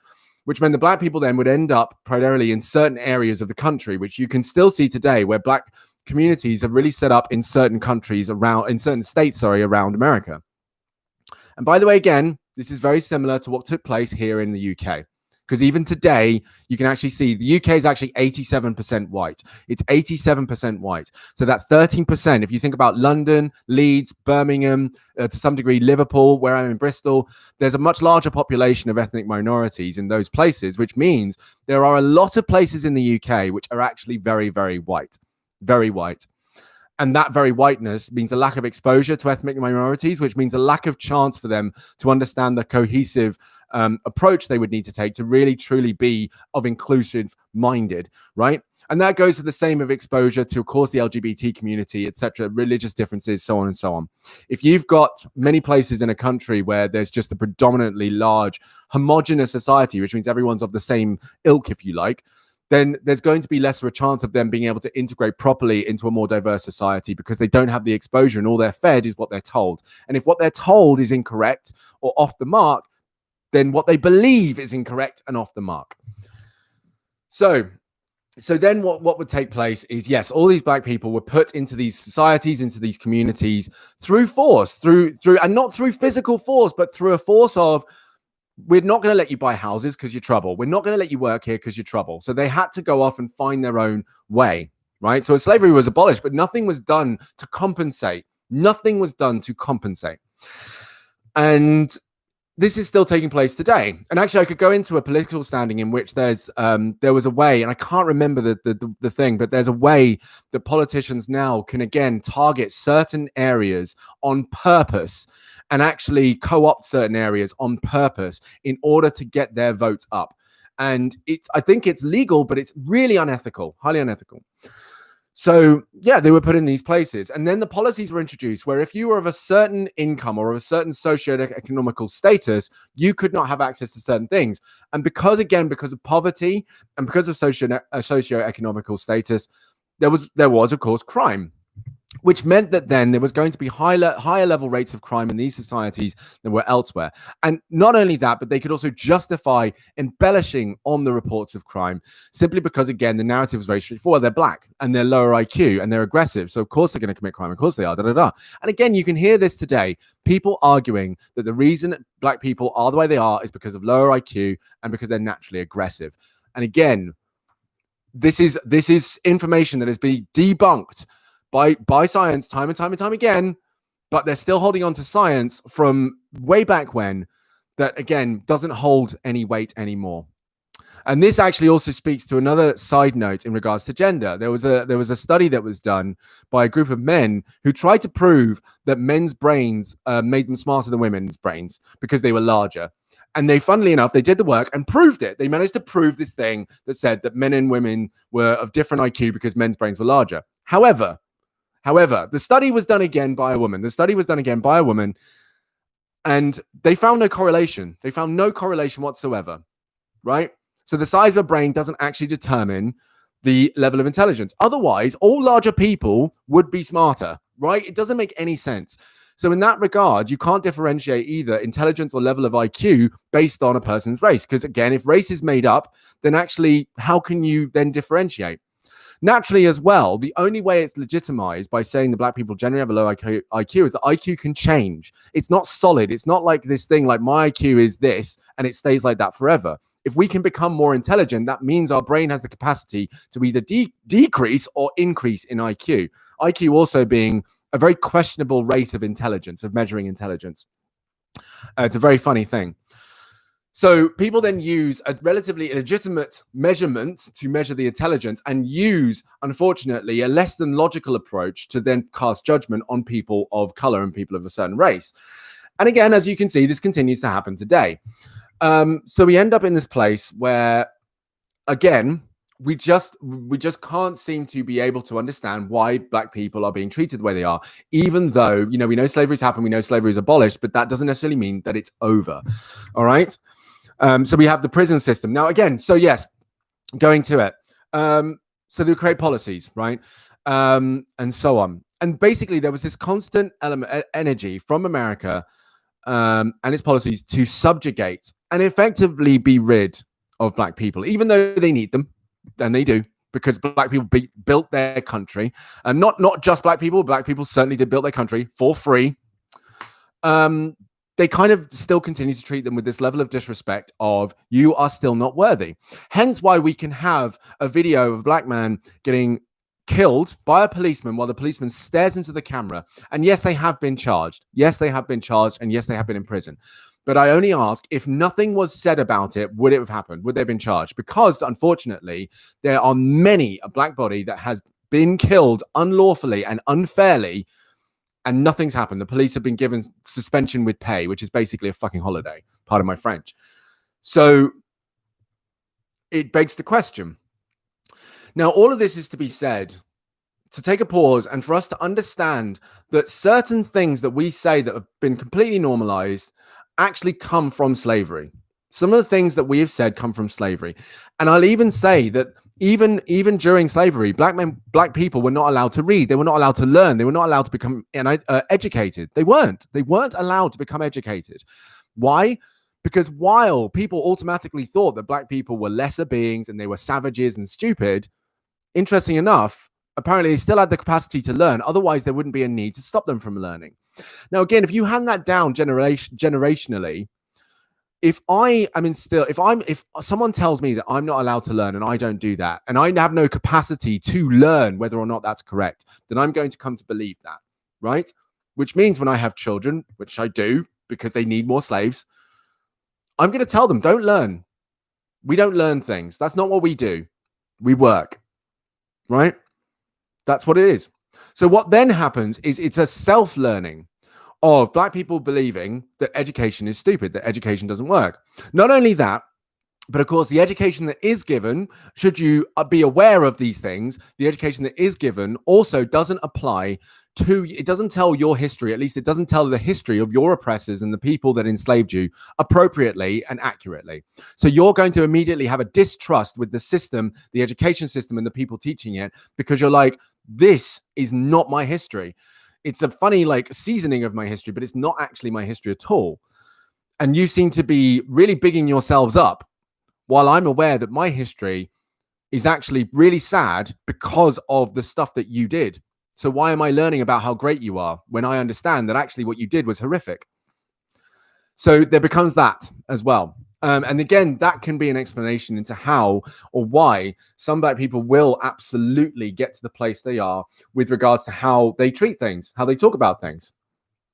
S1: which meant the black people then would end up primarily in certain areas of the country, which you can still see today, where black communities have really set up in certain countries in certain states, around America. And by the way, again, this is very similar to what took place here in the UK. Because even today, you can actually see the UK is actually 87% white. It's 87% white. So that 13%, if you think about London, Leeds, Birmingham, to some degree, Liverpool, where I'm in Bristol, there's a much larger population of ethnic minorities in those places, which means there are a lot of places in the UK which are actually very, very white. Very white. And that very whiteness means a lack of exposure to ethnic minorities, which means a lack of chance for them to understand the cohesive approach they would need to take to really, truly be of inclusive minded, right? And that goes for the same of exposure to, of course, the LGBT community, etc., religious differences, so on and so on. If you've got many places in a country where there's just a predominantly large homogenous society, which means everyone's of the same ilk, if you like, then there's going to be less of a chance of them being able to integrate properly into a more diverse society, because they don't have the exposure and all they're fed is what they're told. And if what they're told is incorrect or off the mark, then what they believe is incorrect and off the mark. So then what would take place is, yes, all these black people were put into these societies, into these communities through force, through and not through physical force, but through a force of, we're not going to let you buy houses because you're trouble. We're not going to let you work here because you're trouble. So they had to go off and find their own way, right? So slavery was abolished, but nothing was done to compensate. Nothing was done to compensate. And this is still taking place today. And actually, I could go into a political standing in which there was a way, and I can't remember the thing, but there's a way that politicians now can again target certain areas on purpose and actually co-opt certain areas on purpose in order to get their votes up. And I think it's legal, but it's really unethical, highly unethical. So, yeah, they were put in these places. And then the policies were introduced where if you were of a certain income or of a certain socioeconomical status, you could not have access to certain things. And because of poverty and because of socioeconomical status, there was, of course, crime, which meant that then there was going to be higher level rates of crime in these societies than were elsewhere. And not only that, but they could also justify embellishing on the reports of crime simply because, again, the narrative was very straightforward. They're black and they're lower IQ and they're aggressive. So, of course, they're going to commit crime. Of course they are. And again, you can hear this today. People arguing that the reason black people are the way they are is because of lower IQ and because they're naturally aggressive. And again, this is information that has been debunked by science time and time again, but they're still holding on to science from way back when that, again, doesn't hold any weight anymore. And this actually also speaks to another side note in regards to gender. There was a study that was done by a group of men who tried to prove that men's brains made them smarter than women's brains because they were larger. And they, funnily enough, they did the work and proved it. They managed to prove this thing that said that men and women were of different IQ because men's brains were larger. However, the study was done again by a woman. And they found no correlation. They found no correlation whatsoever, right? So the size of a brain doesn't actually determine the level of intelligence. Otherwise, all larger people would be smarter, right? It doesn't make any sense. So in that regard, you can't differentiate either intelligence or level of IQ based on a person's race. Because again, if race is made up, then actually, how can you then differentiate? Naturally, as well, the only way it's legitimized by saying that black people generally have a low IQ is that IQ can change. It's not solid. It's not like this thing like my IQ is this and it stays like that forever. If we can become more intelligent, that means our brain has the capacity to either decrease or increase in IQ. IQ also being a very questionable rate of intelligence, of measuring intelligence. It's a very funny thing. So people then use a relatively illegitimate measurement to measure the intelligence and use, unfortunately, a less than logical approach to then cast judgment on people of color and people of a certain race. And again, as you can see, this continues to happen today. So we end up in this place where, again, we just can't seem to be able to understand why black people are being treated the way they are, even though, we know slavery's happened, we know slavery is abolished, but that doesn't necessarily mean that it's over. All right. So we have the prison system. Now, again, so yes, going to it. So they create policies, right? And so on. And basically, there was this constant energy from America and its policies to subjugate and effectively be rid of black people, even though they need them, and they do, because black people built their country. And not just black people certainly did build their country for free. They kind of still continue to treat them with this level of disrespect of, you are still not worthy. Hence why we can have a video of a black man getting killed by a policeman while the policeman stares into the camera. And yes, they have been charged. Yes, they have been charged. And yes, they have been in prison. But I only ask, if nothing was said about it, would it have happened? Would they have been charged? Because unfortunately, there are many a black body that has been killed unlawfully and unfairly, and nothing's happened. The police have been given suspension with pay, which is basically a fucking holiday, pardon my French. So it begs the question. Now, all of this is to be said, to take a pause and for us to understand that certain things that we say that have been completely normalized actually come from slavery. Some of the things that we have said come from slavery. And I'll even say that even during slavery, black people were not allowed to read. They were not allowed to learn. They were not allowed to become educated. They weren't allowed to become educated. Why? Because while people automatically thought that black people were lesser beings and they were savages and stupid, interesting enough, apparently they still had the capacity to learn. Otherwise, there wouldn't be a need to stop them from learning. Now, again, if you hand that down generationally, if someone tells me that I'm not allowed to learn and I don't do that, and I have no capacity to learn whether or not that's correct, then I'm going to come to believe that, right? Which means when I have children, which I do because they need more slaves, I'm going to tell them, don't learn. We don't learn things. That's not what we do. We work, right? That's what it is. So what then happens is it's a self-learning of black people believing that education is stupid, that education doesn't work. Not only that, but of course, the education that is given, should you be aware of these things, the education that is given also doesn't apply to, it doesn't tell your history, at least it doesn't tell the history of your oppressors and the people that enslaved you appropriately and accurately. So you're going to immediately have a distrust with the system, the education system, and the people teaching it, because you're like, this is not my history. It's a funny like seasoning of my history, but it's not actually my history at all. And you seem to be really bigging yourselves up, while I'm aware that my history is actually really sad because of the stuff that you did. So why am I learning about how great you are when I understand that actually what you did was horrific? So there becomes that as well. And again, that can be an explanation into how or why some black people will absolutely get to the place they are with regards to how they treat things, how they talk about things.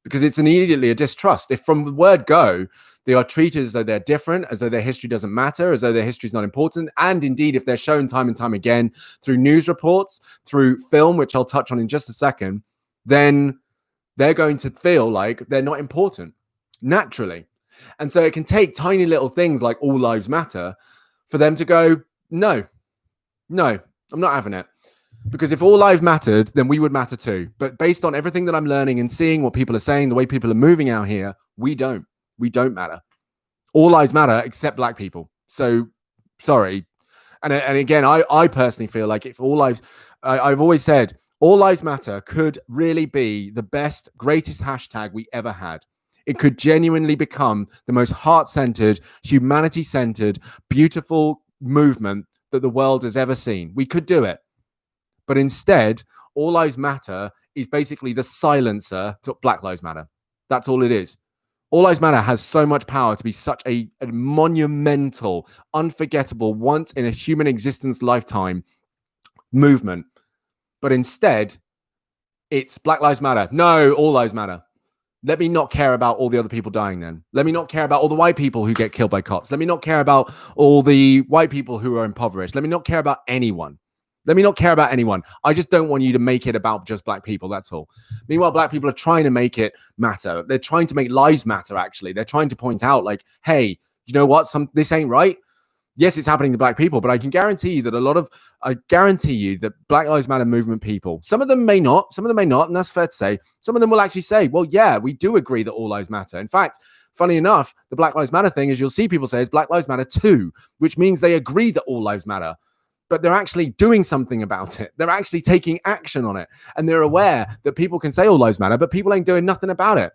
S1: Because it's immediately a distrust. If from the word go, they are treated as though they're different, as though their history doesn't matter, as though their history is not important. And indeed, if they're shown time and time again through news reports, through film, which I'll touch on in just a second, then they're going to feel like they're not important naturally. And so it can take tiny little things like all lives matter for them to go, no, I'm not having it. Because if all lives mattered, then we would matter too. But based on everything that I'm learning and seeing what people are saying, the way people are moving out here, we don't matter. All lives matter except black people. So sorry. And again, I personally feel like if all lives, I've always said all lives matter could really be the best, greatest hashtag we ever had. It could genuinely become the most heart-centered, humanity-centered, beautiful movement that the world has ever seen. We could do it. But instead, all lives matter is basically the silencer to Black Lives Matter. That's all it is. All Lives Matter has so much power to be such a monumental, unforgettable, once in a human existence lifetime movement. But instead, it's Black Lives Matter. No, all lives matter. Let me not care about all the other people dying then. Let me not care about all the white people who get killed by cops. Let me not care about all the white people who are impoverished. Let me not care about anyone. Let me not care about anyone. I just don't want you to make it about just black people. That's all. Meanwhile, black people are trying to make it matter. They're trying to make lives matter, actually. They're trying to point out like, hey, you know what? This ain't right. Yes, it's happening to black people, but I can guarantee you that I guarantee you that Black Lives Matter movement people, some of them may not, and that's fair to say. Some of them will actually say, well, yeah, we do agree that all lives matter. In fact, funny enough, the Black Lives Matter thing is you'll see people say it's Black Lives Matter too, which means they agree that all lives matter. But they're actually doing something about it. They're actually taking action on it. And they're aware that people can say all lives matter, but people ain't doing nothing about it.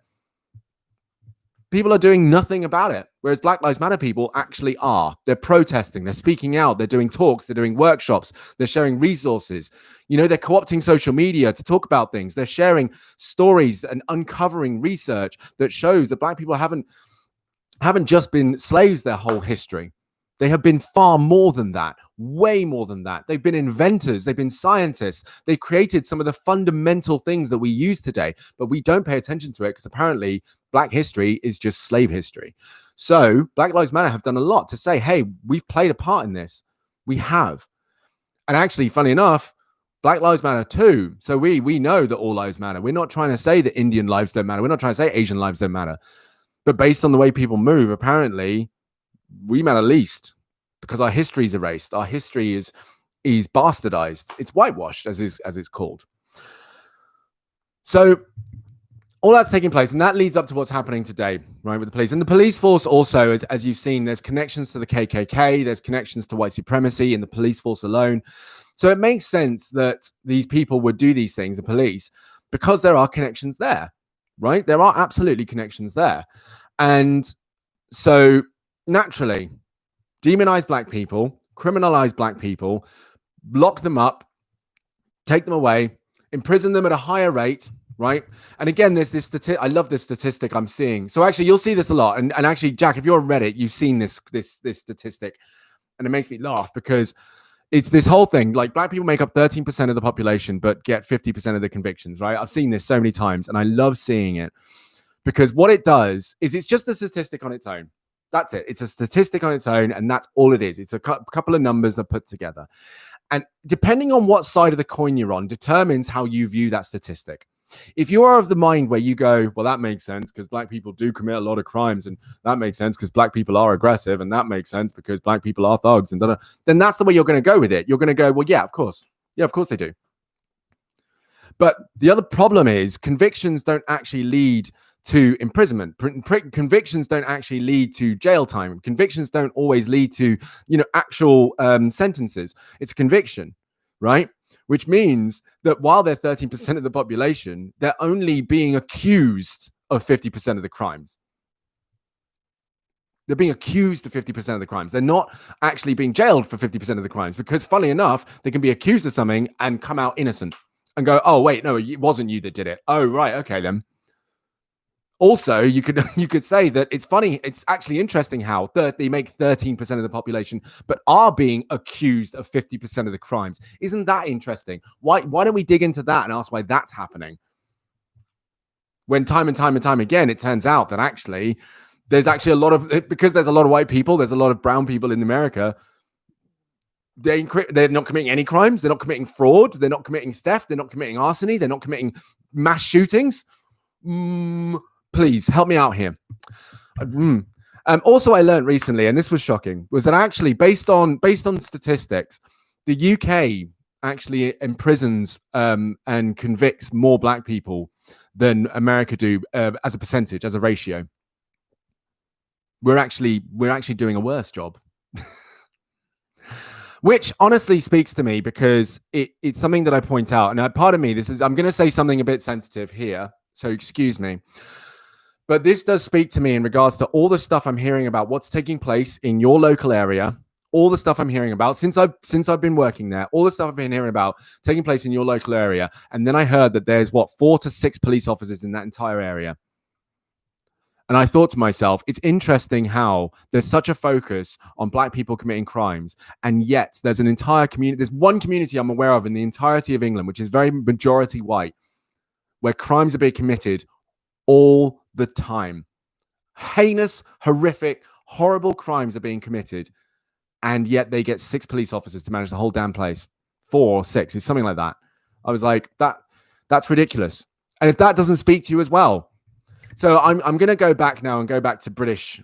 S1: People are doing nothing about it. Whereas Black Lives Matter people actually are. They're protesting. They're speaking out. They're doing talks. They're doing workshops. They're sharing resources. You know, they're co-opting social media to talk about things. They're sharing stories and uncovering research that shows that black people haven't just been slaves their whole history. They have been far more than that, way more than that. They've been inventors. They've been scientists. They've created some of the fundamental things that we use today, but we don't pay attention to it because apparently Black history is just slave history. So Black Lives Matter have done a lot to say, hey, we've played a part in this. We have. And actually, funny enough, Black Lives Matter too. So we know that all lives matter. We're not trying to say that Indian lives don't matter. We're not trying to say Asian lives don't matter. But based on the way people move, apparently, we matter least because our history is erased. Our history is bastardized. It's whitewashed, as it's called. So all that's taking place, and that leads up to what's happening today, right, with the police. And the police force also, as you've seen, there's connections to the KKK, there's connections to white supremacy in the police force alone. So it makes sense that these people would do these things, the police, because there are connections there, right? There are absolutely connections there. And so naturally, demonize black people, criminalize black people, lock them up, take them away, imprison them at a higher rate, right? And again, there's this statistic. I love this statistic I'm seeing. So actually, you'll see this a lot. And actually, Jack, if you're on Reddit, you've seen this statistic, and it makes me laugh because it's this whole thing. Like black people make up 13% of the population, but get 50% of the convictions, right? I've seen this so many times, and I love seeing it because what it does is it's just a statistic on its own. That's it. It's a statistic on its own, and that's all it is. It's a couple of numbers that put together. And depending on what side of the coin you're on determines how you view that statistic. If you are of the mind where you go, well, that makes sense because black people do commit a lot of crimes, and that makes sense because black people are aggressive, and that makes sense because black people are thugs, and then that's the way you're going to go with it. You're going to go, well, yeah, of course they do. But the other problem is convictions don't actually lead to imprisonment. Convictions don't actually lead to jail time. Convictions don't always lead to, actual sentences. It's a conviction, right? Which means that while they're 13% of the population, they're only being accused of 50% of the crimes. They're being accused of 50% of the crimes. They're not actually being jailed for 50% of the crimes because, funnily enough, they can be accused of something and come out innocent and go, oh, wait, no, it wasn't you that did it. Oh, right. Okay, then. Also, you could say that it's funny. It's actually interesting how they make 13% of the population, but are being accused of 50% of the crimes. Isn't that interesting? Why don't we dig into that and ask why that's happening? When time and time again, it turns out that actually there's actually a lot of, because there's a lot of white people, there's a lot of brown people in America. They're not committing any crimes. They're not committing fraud. They're not committing theft. They're not committing larceny. They're not committing mass shootings. Please help me out here. Also, I learned recently, and this was shocking, was that actually based on statistics, the UK actually imprisons and convicts more black people than America do as a percentage, as a ratio. We're actually doing a worse job. Which honestly speaks to me because it's something that I point out. And pardon me, I'm going to say something a bit sensitive here, so excuse me. But this does speak to me in regards to all the stuff I'm hearing about what's taking place in your local area, all the stuff I'm hearing about since I've been working there, all the stuff I've been hearing about taking place in your local area. And then I heard that there's 4 to 6 police officers in that entire area. And I thought to myself, it's interesting how there's such a focus on black people committing crimes. And yet there's an entire community. There's one community I'm aware of in the entirety of England, which is very majority white, where crimes are being committed all the time. Heinous, horrific, horrible crimes are being committed. And yet they get 6 police officers to manage the whole damn place. 4 or 6. It's something like that. I was like, that's ridiculous. And if that doesn't speak to you as well. So I'm going to go back now and go back to British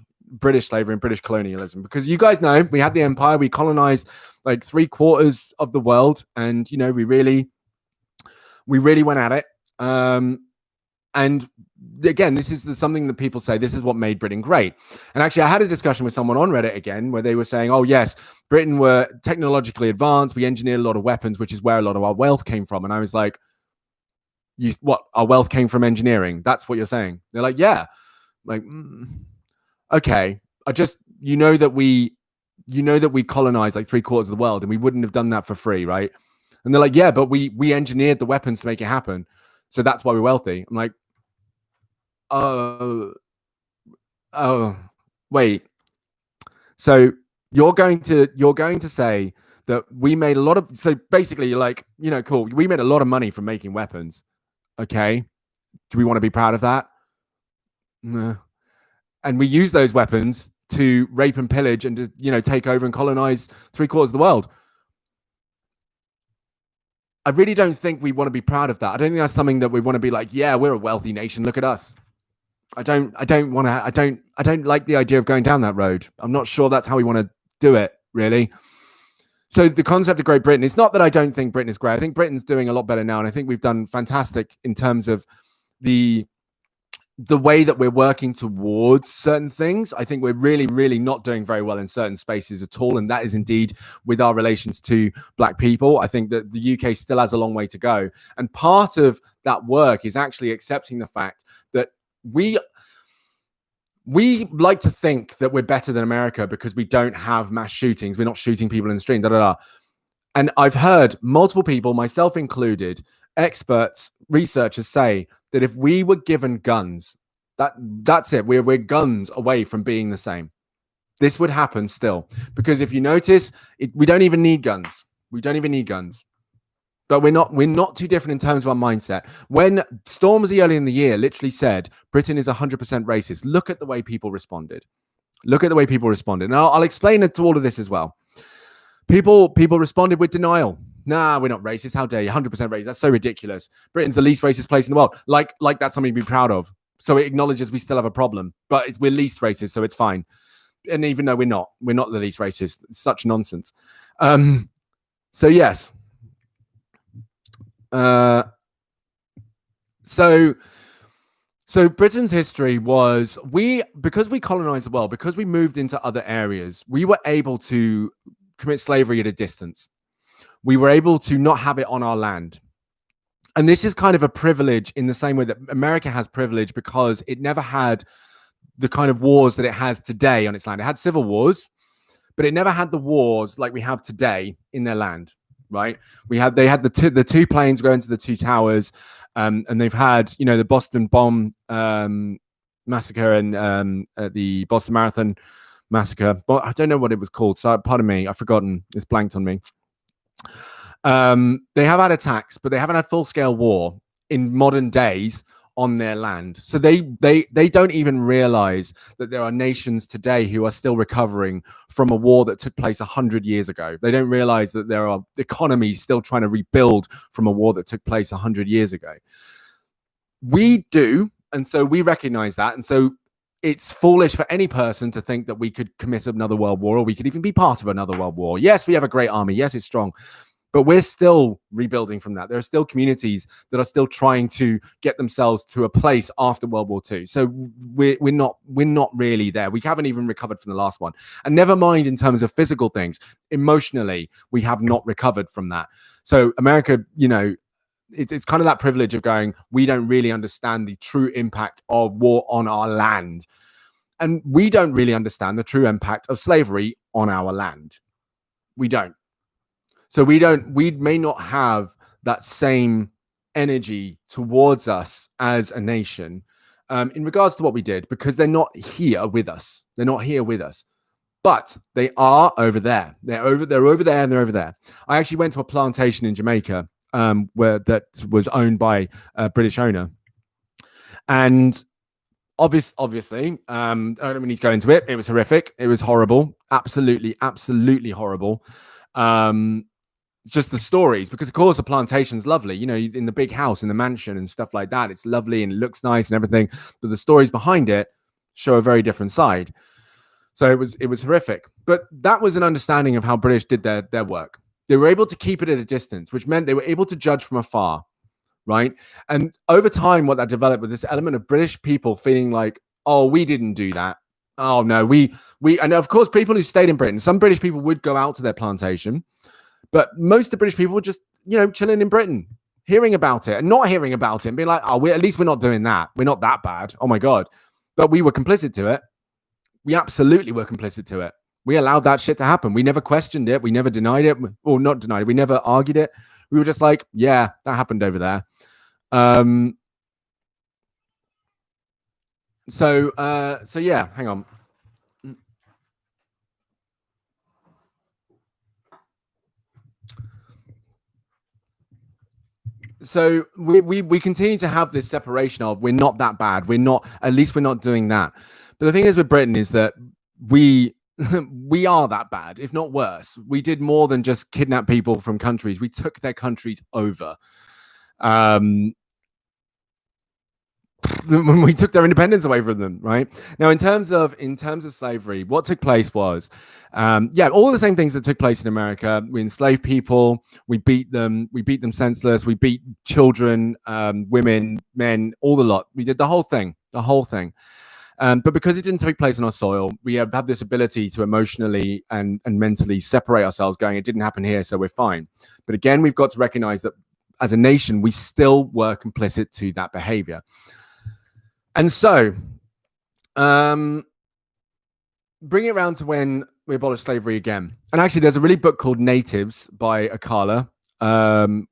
S1: slavery and British colonialism, because you guys know we had the empire, we colonized like 3/4 of the world, and we really went at it. And again, this is something that people say this is what made Britain great. And actually, I had a discussion with someone on Reddit again where they were saying, oh yes, Britain were technologically advanced, we engineered a lot of weapons, which is where a lot of our wealth came from. And I was like, our wealth came from engineering? That's what you're saying? They're like, yeah. Like, okay. That we colonized like 3/4 of the world, and we wouldn't have done that for free, right? And they're like, yeah, but we engineered the weapons to make it happen, so that's why we're wealthy. I'm like, oh, wait. So you're going to say that we made a lot of, so basically you're like, cool, we made a lot of money from making weapons. Okay. Do we want to be proud of that? No. And we use those weapons to rape and pillage and to, take over and colonize 3/4 of the world. I really don't think we want to be proud of that. I don't think that's something that we want to be like, yeah, we're a wealthy nation. Look at us. I don't like the idea of going down that road. I'm not sure that's how we want to do it, really. So the concept of Great Britain, it's not that I don't think Britain is great. I think Britain's doing a lot better now. And I think we've done fantastic in terms of the way that we're working towards certain things. I think we're really, really not doing very well in certain spaces at all. And that is indeed with our relations to black people. I think that the UK still has a long way to go. And part of that work is actually accepting the fact that we like to think that we're better than America because we don't have mass shootings. We're not shooting people in the street, And I've heard multiple people, myself included, experts, researchers say that if we were given guns, that's it. We're guns away from being the same. This would happen still. Because if you notice, we don't even need guns. We don't even need guns. But we're not too different in terms of our mindset. When Stormzy early in the year literally said Britain is 100% racist, look at the way people responded. And I'll explain it to all of this as well. People responded with denial. Nah, we're not racist. How dare you? 100% racist. That's so ridiculous. Britain's the least racist place in the world. Like that's something to be proud of. So it acknowledges we still have a problem, but we're least racist, so it's fine. And even though we're not the least racist. It's such nonsense. So yes. So Britain's history was because we colonized the world, because we moved into other areas, we were able to commit slavery at a distance. We were able to not have it on our land. And this is kind of a privilege in the same way that America has privilege, because it never had the kind of wars that it has today on its land. It had civil wars, but it never had the wars like we have today in their land, right? They had the two planes go into the two towers, and they've had, the Boston bomb massacre and the Boston Marathon massacre. But I don't know what it was called. So pardon me, I've forgotten. It's blanked on me. They have had attacks, but they haven't had full-scale war in modern days on their land. So they don't even realize that there are nations today who are still recovering from a war that took place 100 years ago. They don't realize that there are economies still trying to rebuild from a war that took place 100 years ago. We do, and so we recognize that. And so it's foolish for any person to think that we could commit another world war, or we could even be part of another world war. Yes, we have a great army. Yes, it's strong. But we're still rebuilding from that. There are still communities that are still trying to get themselves to a place after World War II. So we're not really there. We haven't even recovered from the last one. And never mind in terms of physical things. Emotionally, we have not recovered from that. So America, it's kind of that privilege of going, we don't really understand the true impact of war on our land. And we don't really understand the true impact of slavery on our land. We don't. So we may not have that same energy towards us as a nation in regards to what we did, because they're not here with us. They're not here with us, but they are over there. They're over there, and they're over there. I actually went to a plantation in Jamaica where that was owned by a British owner, and obviously, I don't need to go into it. It was horrific. It was horrible. Absolutely horrible. Just the stories, because of course a plantation's lovely, in the big house, in the mansion and stuff like that, it's lovely and it looks nice and everything, but the stories behind it show a very different side. So it was horrific. But that was an understanding of how British did their work. They were able to keep it at a distance, which meant they were able to judge from afar, right? And over time, what that developed with this element of British people feeling like, oh, we didn't do that. Oh no, we and of course people who stayed in Britain, some British people would go out to their plantation. But most of the British people were just, chilling in Britain, hearing about it and not hearing about it and being like, oh, at least we're not doing that. We're not that bad. Oh, my God. But we were complicit to it. We absolutely were complicit to it. We allowed that shit to happen. We never questioned it. We never denied it. Or not denied it. We never argued it. We were just like, yeah, that happened over there. So yeah, hang on. So we continue to have this separation of, we're not that bad. At least we're not doing that. But the thing is with Britain is that we are that bad, if not worse. We did more than just kidnap people from countries. We took their countries over. When we took their independence away from them, right? Now, in terms of slavery, what took place was, all the same things that took place in America. We enslaved people, we beat them senseless, we beat children, women, men, all the lot. We did the whole thing. But because it didn't take place on our soil, we have this ability to emotionally and mentally separate ourselves, going, it didn't happen here, so we're fine. But again, we've got to recognize that as a nation, we still were complicit to that behavior. And so, bring it around to when we abolished slavery again. And actually, there's a really book called Natives by Akala,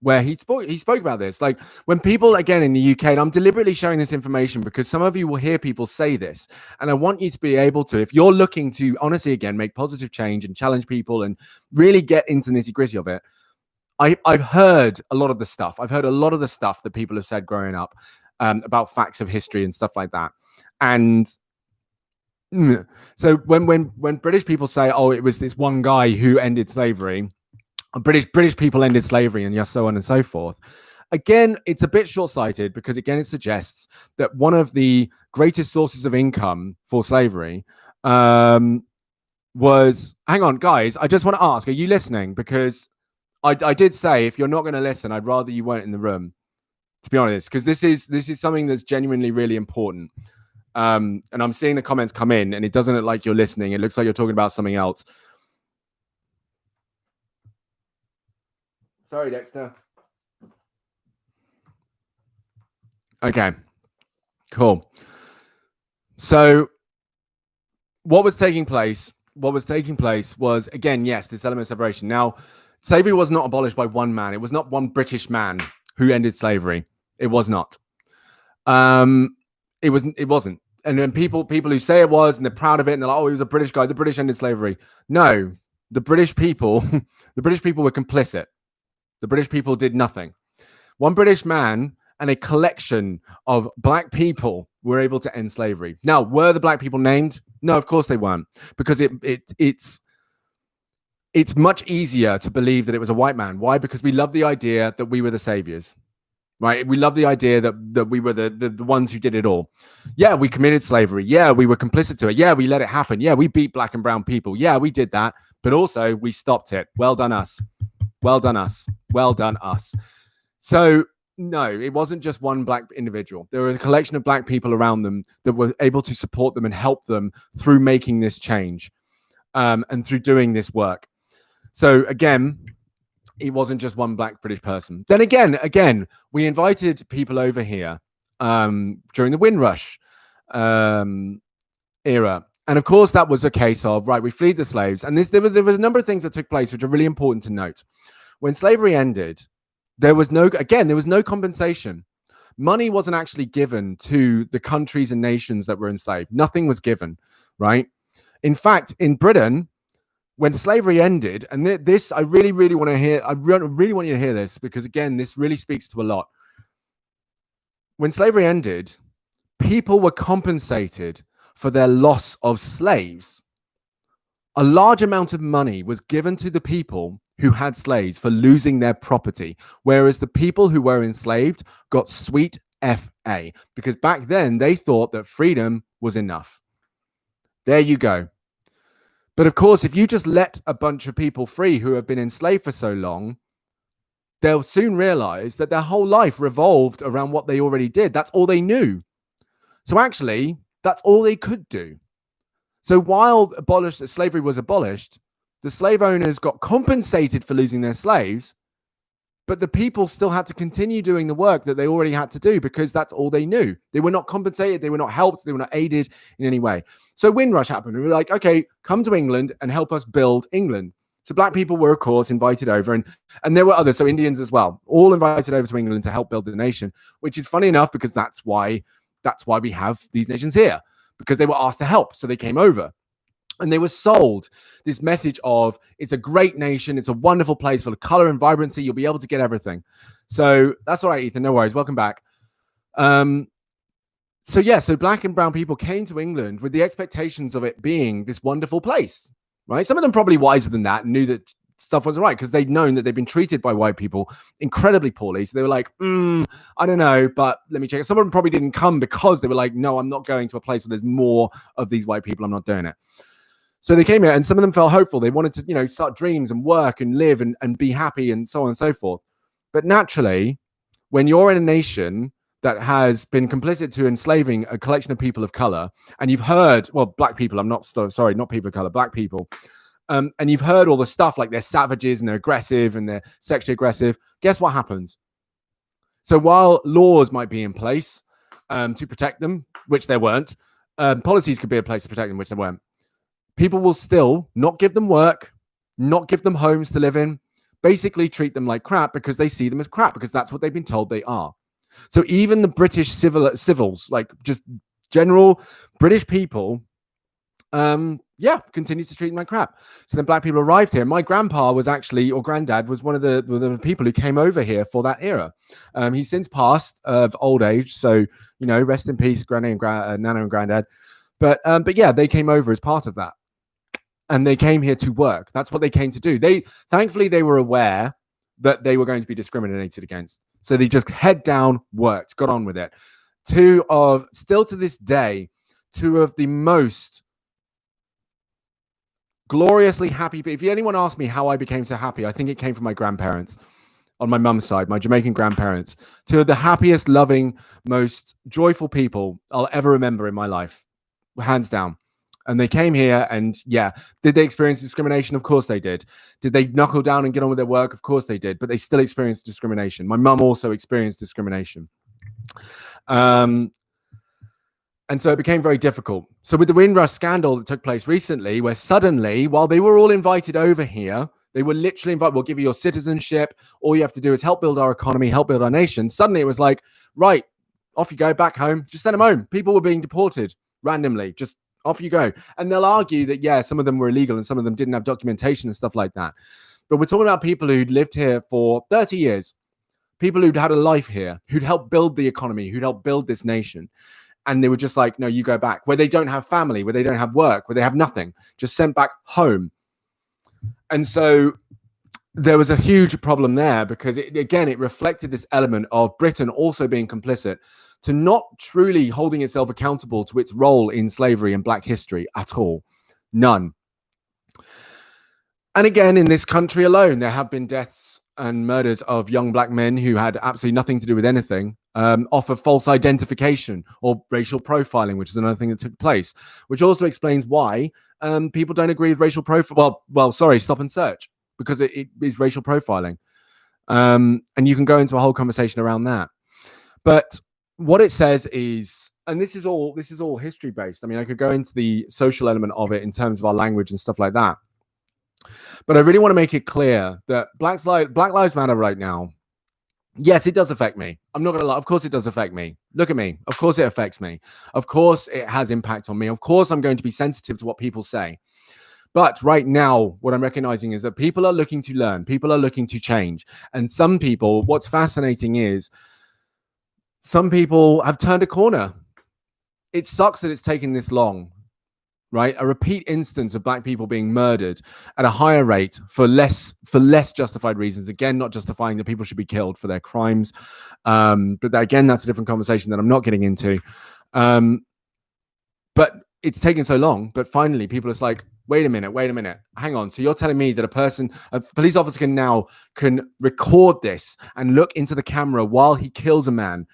S1: where he spoke about this. Like, when people, again, in the UK, and I'm deliberately showing this information because some of you will hear people say this, and I want you to be able to, if you're looking to honestly, again, make positive change and challenge people and really get into the nitty-gritty of it, I've heard a lot of the stuff. I've heard a lot of the stuff that people have said growing up about facts of history and stuff like that. And so when British people say, oh, it was this one guy who ended slavery, British people ended slavery, and so on and so forth. Again, it's a bit short-sighted because again, it suggests that one of the greatest sources of income for slavery was. Hang on, guys. I just want to ask: are you listening? Because I did say if you're not going to listen, I'd rather you weren't in the room. To be honest, because this is something that's genuinely really important. And I'm seeing the comments come in, and it doesn't look like you're listening. It looks like you're talking about something else. Sorry, Dexter. Okay, cool. So what was taking place was, again, yes, this element of separation. Now, slavery was not abolished by one man. It was not one British man who ended slavery. It was not. It wasn't. And then people who say it was, and they're proud of it, and they're like, oh, he was a British guy. The British ended slavery. No, the British people were complicit. The British people did nothing. One British man and a collection of black people were able to end slavery. Now, were the black people named? No, of course they weren't, because it's much easier to believe that it was a white man. Why? Because we love the idea that we were the saviors, right? We love the idea that we were the ones who did it all. Yeah, we committed slavery. Yeah, we were complicit to it. Yeah, we let it happen. Yeah, we beat black and brown people. Yeah, we did that. But also, we stopped it. Well done us. Well done us. Well done us. So, no, it wasn't just one black individual. There was a collection of black people around them that were able to support them and help them through making this change and through doing this work. So, again, it wasn't just one black British person. Then again, we invited people over here during the Windrush era. And of course, that was a case of, right, we freed the slaves. And there was a number of things that took place which are really important to note. When slavery ended, there was no compensation. Money wasn't actually given to the countries and nations that were enslaved. Nothing was given, right? In fact, in Britain, when slavery ended, and this I really, really want to hear, I really want you to hear this, because again, this really speaks to a lot. When slavery ended, people were compensated for their loss of slaves. A large amount of money was given to the people who had slaves for losing their property, whereas the people who were enslaved got sweet FA, because back then they thought that freedom was enough. There you go. But of course, if you just let a bunch of people free who have been enslaved for so long, they'll soon realize that their whole life revolved around what they already did. That's all they knew. So actually, that's all they could do. So while slavery was abolished, the slave owners got compensated for losing their slaves, but the people still had to continue doing the work that they already had to do, because that's all they knew. They were not compensated. They were not helped. They were not aided in any way. So Windrush happened. We were like, okay, come to England and help us build England. So black people were, of course, invited over, and there were others, so Indians as well, all invited over to England to help build the nation, which is funny enough, because that's why we have these nations here, because they were asked to help. So they came over. And they were sold this message of, it's a great nation. It's a wonderful place full of color and vibrancy. You'll be able to get everything. So that's all right, Ethan. No worries. Welcome back. So black and brown people came to England with the expectations of it being this wonderful place, right? Some of them probably wiser than that and knew that stuff wasn't right, because they'd known that they'd been treated by white people incredibly poorly. So they were like, I don't know, but let me check. Some of them probably didn't come because they were like, no, I'm not going to a place where there's more of these white people. I'm not doing it. So they came here, and some of them felt hopeful. They wanted to, start dreams and work and live and be happy and so on and so forth. But naturally, when you're in a nation that has been complicit to enslaving a collection of people of color, and you've heard, well, black people, not people of color, black people, and you've heard all the stuff like they're savages and they're aggressive and they're sexually aggressive, guess what happens? So while laws might be in place to protect them, which there weren't, policies could be in place to protect them, which there weren't, people will still not give them work, not give them homes to live in, basically treat them like crap, because they see them as crap, because that's what they've been told they are. So even the British civils, like just general British people, continue to treat them like crap. So then black people arrived here. My grandpa was actually, or granddad was one of the people who came over here for that era. He's since passed of old age. So, rest in peace, Nana and granddad. But yeah, they came over as part of that. and they came here to work. That's what they came to do. Thankfully, they were aware that they were going to be discriminated against. So they just head down, worked, got on with it. Still to this day, two of the most gloriously happy. If anyone asked me how I became so happy, I think it came from my grandparents on my mum's side, my Jamaican grandparents. Two of the happiest, loving, most joyful people I'll ever remember in my life, hands down. And they came here, and yeah, did they experience discrimination? Of course they did. Did they knuckle down and get on with their work? Of course they did, but they still experienced discrimination. My mum also experienced discrimination. And so it became very difficult. So with the Windrush scandal that took place recently, where suddenly, while they were all invited over here, they were literally invited, we'll give you your citizenship. All you have to do is help build our economy, help build our nation. Suddenly it was like, right, off you go, back home. Just send them home. People were being deported randomly. Just off you go. And they'll argue that, yeah, some of them were illegal and some of them didn't have documentation and stuff like that. But we're talking about people who'd lived here for 30 years, people who'd had a life here, who'd helped build the economy, who'd helped build this nation. And they were just like, no, you go back, where they don't have family, where they don't have work, where they have nothing, just sent back home. And so there was a huge problem there because, it reflected this element of Britain also being complicit to not truly holding itself accountable to its role in slavery and Black history at all. None. And again, in this country alone, there have been deaths and murders of young Black men who had absolutely nothing to do with anything, off of false identification or racial profiling, which is another thing that took place, which also explains why people don't agree with racial profile. Stop and search, because it is racial profiling. And you can go into a whole conversation around that. But what it says is, and this is all history based. I mean, I could go into the social element of it in terms of our language and stuff like that. But I really want to make it clear that Black Lives Matter right now. Yes, it does affect me. I'm not going to lie. Of course it does affect me. Look at me. Of course it affects me. Of course it has impact on me. Of course I'm going to be sensitive to what people say. But right now, what I'm recognizing is that people are looking to learn. People are looking to change. And some people, what's fascinating is some people have turned a corner. It sucks that it's taken this long. Right, a repeat instance of Black people being murdered at a higher rate for less justified reasons. Again, not justifying that people should be killed for their crimes, but again, that's a different conversation that I'm not getting into. But it's taken so long. But finally, people are like, wait a minute, hang on. So you're telling me that a police officer can record this and look into the camera while he kills a man,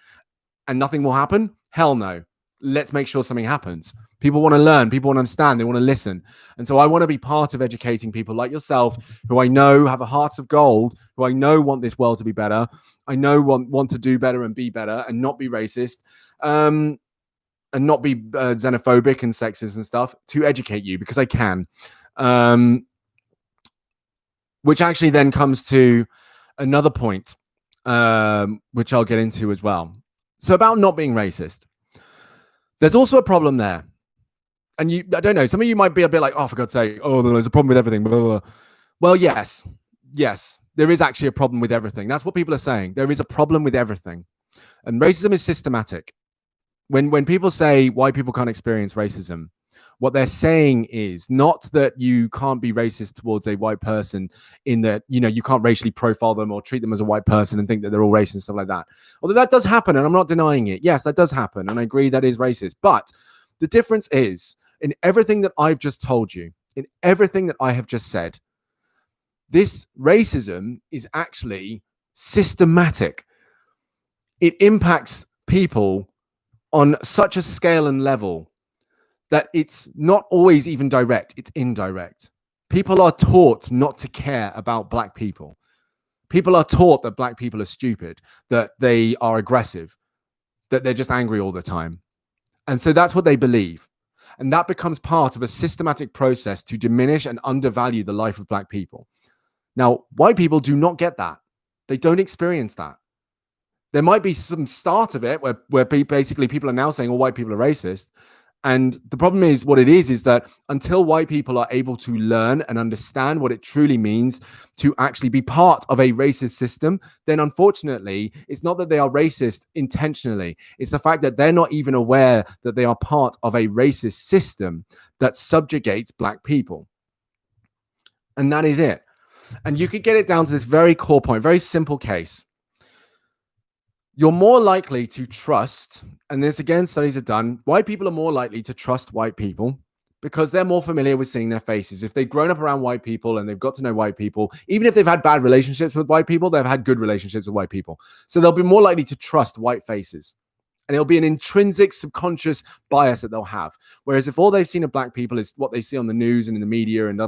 S1: and nothing will happen? Hell no. Let's make sure something happens. People want to learn. People want to understand. They want to listen. And so I want to be part of educating people like yourself, who I know have a heart of gold, who I know want this world to be better. I know want to do better and be better and not be racist, and not be xenophobic and sexist and stuff, to educate you, because I can. Which actually then comes to another point, which I'll get into as well. So about not being racist. There's also a problem there. And I don't know, some of you might be a bit like, oh, for God's sake, oh, there's a problem with everything. Blah, blah, blah. Well, yes, there is actually a problem with everything. That's what people are saying. There is a problem with everything. And racism is systematic. When people say white people can't experience racism, what they're saying is not that you can't be racist towards a white person, in that, you can't racially profile them or treat them as a white person and think that they're all racist and stuff like that. Although that does happen, and I'm not denying it. Yes, that does happen. And I agree that is racist. But the difference is, in everything that I've just told you, in everything that I have just said, this racism is actually systematic. It impacts people on such a scale and level that it's not always even direct, it's indirect. People are taught not to care about Black people. People are taught that Black people are stupid, that they are aggressive, that they're just angry all the time. And so that's what they believe. And that becomes part of a systematic process to diminish and undervalue the life of Black people. Now, white people do not get that. They don't experience that. There might be some start of it where basically people are now saying all white people are racist. And the problem is, what it is that until white people are able to learn and understand what it truly means to actually be part of a racist system, then unfortunately, it's not that they are racist intentionally. It's the fact that they're not even aware that they are part of a racist system that subjugates Black people. And that is it. And you could get it down to this very core point, very simple case. You're more likely to trust, and this again, studies are done, white people are more likely to trust white people because they're more familiar with seeing their faces. If they've grown up around white people and they've got to know white people, even if they've had bad relationships with white people, they've had good relationships with white people. So they'll be more likely to trust white faces. And it'll be an intrinsic subconscious bias that they'll have. Whereas if all they've seen of black people is what they see on the news and in the media and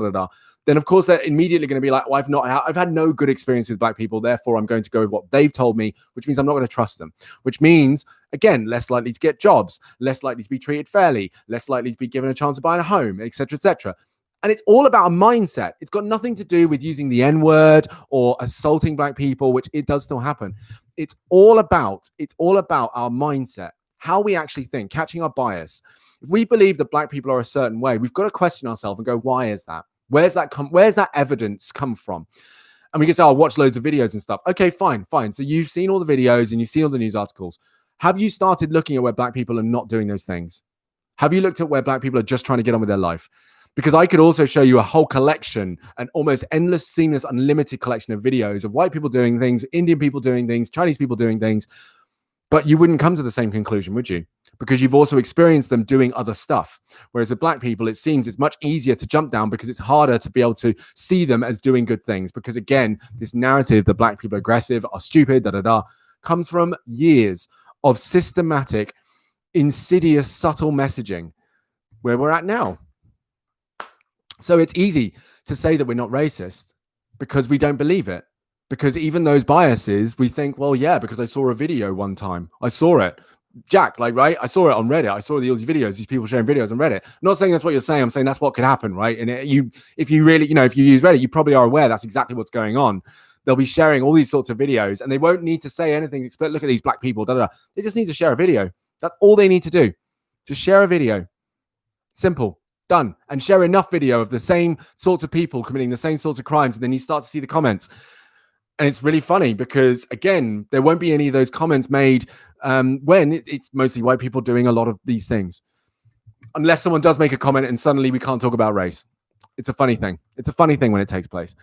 S1: then of course they're immediately going to be like, well, I've had no good experience with black people. Therefore, I'm going to go with what they've told me, which means I'm not going to trust them, which means, again, less likely to get jobs, less likely to be treated fairly, less likely to be given a chance of buying a home, etc., etc. And it's all about a mindset. It's got nothing to do with using the N-word or assaulting black people, which it does still happen. It's all about our mindset, how we actually think, catching our bias. If we believe that black people are a certain way, we've got to question ourselves and go, why is that? Where's that evidence come from? And we can say, I'll watch loads of videos and stuff. Okay, fine. So you've seen all the videos and you've seen all the news articles. Have you started looking at where black people are not doing those things? Have you looked at where black people are just trying to get on with their life? Because I could also show you a whole collection, an almost endless, seamless, unlimited collection of videos of white people doing things, Indian people doing things, Chinese people doing things, but you wouldn't come to the same conclusion, would you? Because you've also experienced them doing other stuff. Whereas with black people, it seems it's much easier to jump down because it's harder to be able to see them as doing good things. Because again, this narrative that black people are aggressive, are stupid, comes from years of systematic, insidious, subtle messaging where we're at now. So it's easy to say that we're not racist because we don't believe it. Because even those biases, we think, well, yeah, because I saw a video one time. I saw it. Jack, right? I saw it on Reddit. I saw all these videos, these people sharing videos on Reddit. I'm not saying that's what you're saying. I'm saying that's what could happen, right? And if you use Reddit, you probably are aware that's exactly what's going on. They'll be sharing all these sorts of videos and they won't need to say anything except look at these black people, They just need to share a video. That's all they need to do. Just share a video. Simple. Done. And share enough video of the same sorts of people committing the same sorts of crimes. And then you start to see the comments. And it's really funny because, again, there won't be any of those comments made when it's mostly white people doing a lot of these things. Unless someone does make a comment and suddenly we can't talk about race. It's a funny thing. It's a funny thing when it takes place.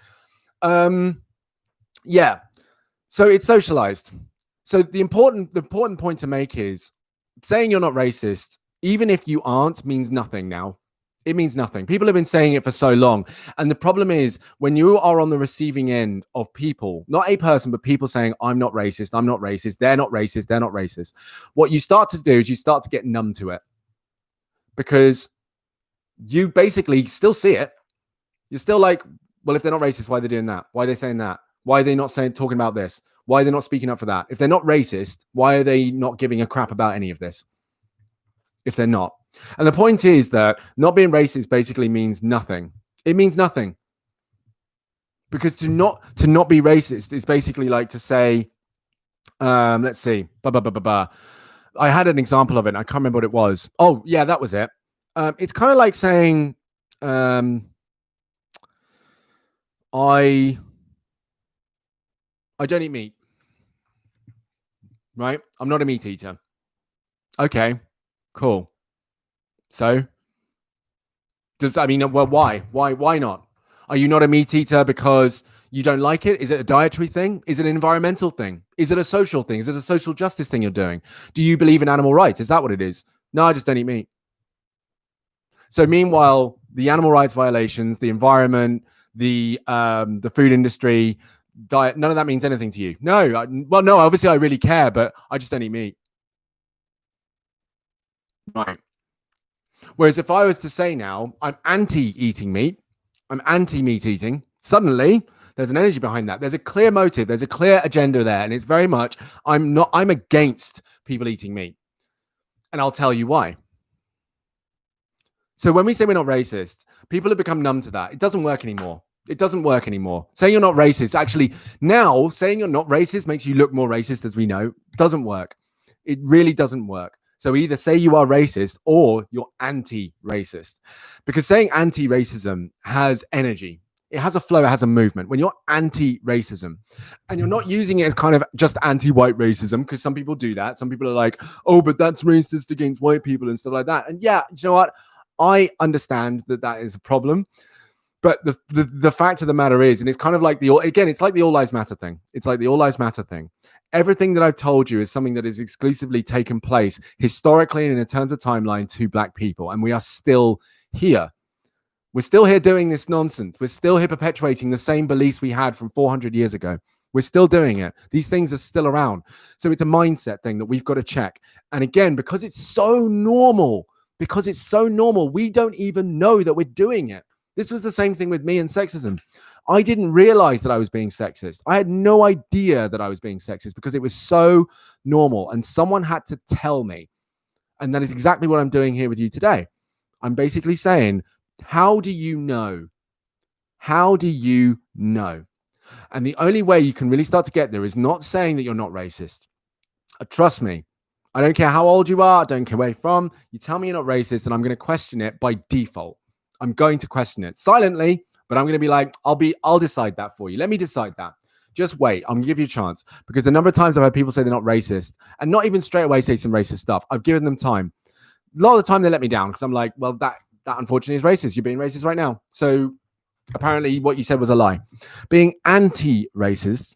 S1: Yeah. So it's socialized. So the important point to make is saying you're not racist, even if you aren't, means nothing now. It means nothing. People have been saying it for so long. And the problem is when you are on the receiving end of people, not a person, but people saying, I'm not racist, they're not racist. What you start to do is you start to get numb to it because you basically still see it. You're still like, well, if they're not racist, why are they doing that? Why are they saying that? Why are they not talking about this? Why are they not speaking up for that? If they're not racist, why are they not giving a crap about any of this? If they're not. And the point is that not being racist basically means nothing. It means nothing. Because to not be racist is basically like to say, let's see, I had an example of it. I can't remember what it was. Oh, yeah, that was it. It's kind of like saying, I don't eat meat. Right? I'm not a meat eater. Okay, cool. So, does that mean, well, why? Why not? Are you not a meat eater because you don't like it? Is it a dietary thing? Is it an environmental thing? Is it a social thing? Is it a social justice thing you're doing? Do you believe in animal rights? Is that what it is? No, I just don't eat meat. So meanwhile, the animal rights violations, the environment, the food industry, diet, none of that means anything to you. No, obviously I really care, but I just don't eat meat. Right. Whereas if I was to say now, I'm anti-eating meat, I'm anti-meat eating, suddenly there's an energy behind that. There's a clear motive. There's a clear agenda there. And it's very much, I'm against people eating meat. And I'll tell you why. So when we say we're not racist, people have become numb to that. It doesn't work anymore. Saying you're not racist, actually, now saying you're not racist makes you look more racist, as we know. Doesn't work. It really doesn't work. So either say you are racist or you're anti-racist. Because saying anti-racism has energy. It has a flow, it has a movement. When you're anti-racism and you're not using it as kind of just anti-white racism, because some people do that. Some people are like, oh, but that's racist against white people and stuff like that. And yeah, you know what? I understand that is a problem. But the fact of the matter is, and it's kind of like it's like the All Lives Matter thing. It's like the All Lives Matter thing. Everything that I've told you is something that has exclusively taken place historically and in terms of timeline to Black people. And we are still here. We're still here doing this nonsense. We're still here perpetuating the same beliefs we had from 400 years ago. We're still doing it. These things are still around. So it's a mindset thing that we've got to check. And again, because it's so normal, we don't even know that we're doing it. This was the same thing with me and sexism. I didn't realize that I was being sexist. I had no idea that I was being sexist because it was so normal. And someone had to tell me. And that is exactly what I'm doing here with you today. I'm basically saying, how do you know? How do you know? And the only way you can really start to get there is not saying that you're not racist. Trust me. I don't care how old you are. I don't care where you're from. You tell me you're not racist and I'm going to question it by default. I'm going to question it silently, but I'm going to be like, I'll decide that for you. Let me decide that. Just wait. I'm going to give you a chance, because the number of times I've heard people say they're not racist and not even straight away say some racist stuff. I've given them time. A lot of the time they let me down because I'm like, well, that unfortunately is racist. You're being racist right now. So apparently what you said was a lie. Being anti-racist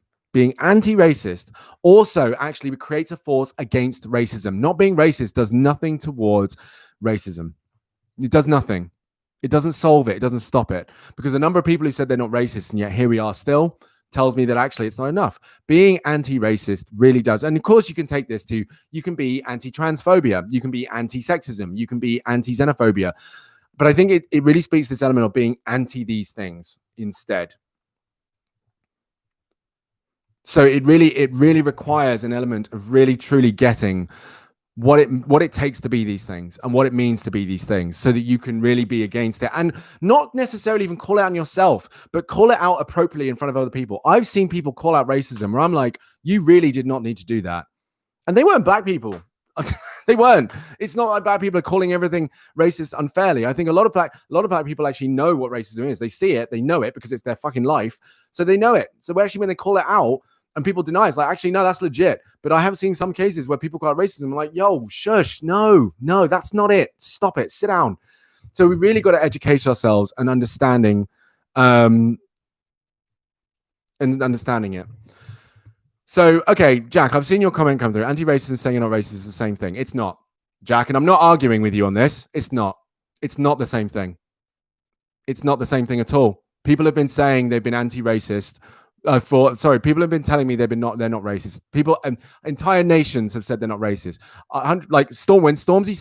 S1: also actually creates a force against racism. Not being racist does nothing towards racism. It does nothing. It doesn't solve it. It doesn't stop it. Because the number of people who said they're not racist and yet here we are still tells me that actually it's not enough. Being anti-racist really does. And of course you can take this to, you can be anti-transphobia, you can be anti-sexism, you can be anti-xenophobia. But I think it really speaks to this element of being anti these things instead. So it really requires an element of really truly getting what it takes to be these things and what it means to be these things, so that you can really be against it and not necessarily even call it out on yourself, but call it out appropriately in front of other people. I've seen people call out racism where I'm like, you really did not need to do that. And they weren't Black people. They weren't. It's not like Black people are calling everything racist unfairly. I think a lot of black people actually know what racism is. They see it, they know it because it's their fucking life. So they know it. So actually when they call it out and people deny, it's like, actually, no, that's legit. But I have seen some cases where people call it racism. I'm like, yo, shush, no, that's not it. Stop it, sit down. So we really got to educate ourselves and understanding it. So, okay, Jack, I've seen your comment come through. Anti-racist and saying you're not racist is the same thing. It's not, Jack, and I'm not arguing with you on this. It's not. It's not the same thing. It's not the same thing at all. People have been saying they've been anti-racist people have been telling me they're not racist. People and entire nations have said they're not racist. Like when Stormzy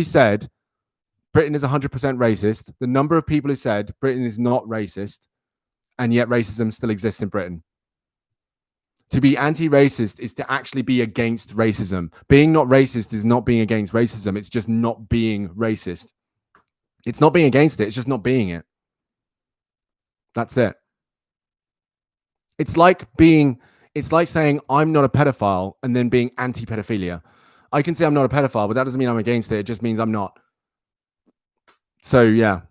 S1: said Britain is 100% racist, the number of people who said Britain is not racist, and yet racism still exists in Britain. To be anti-racist is to actually be against racism. Being not racist is not being against racism. It's just not being racist. It's not being against it. It's just not being it. That's it. It's like saying I'm not a pedophile and then being anti-pedophilia. I can say I'm not a pedophile, but that doesn't mean I'm against it. It just means I'm not. So yeah.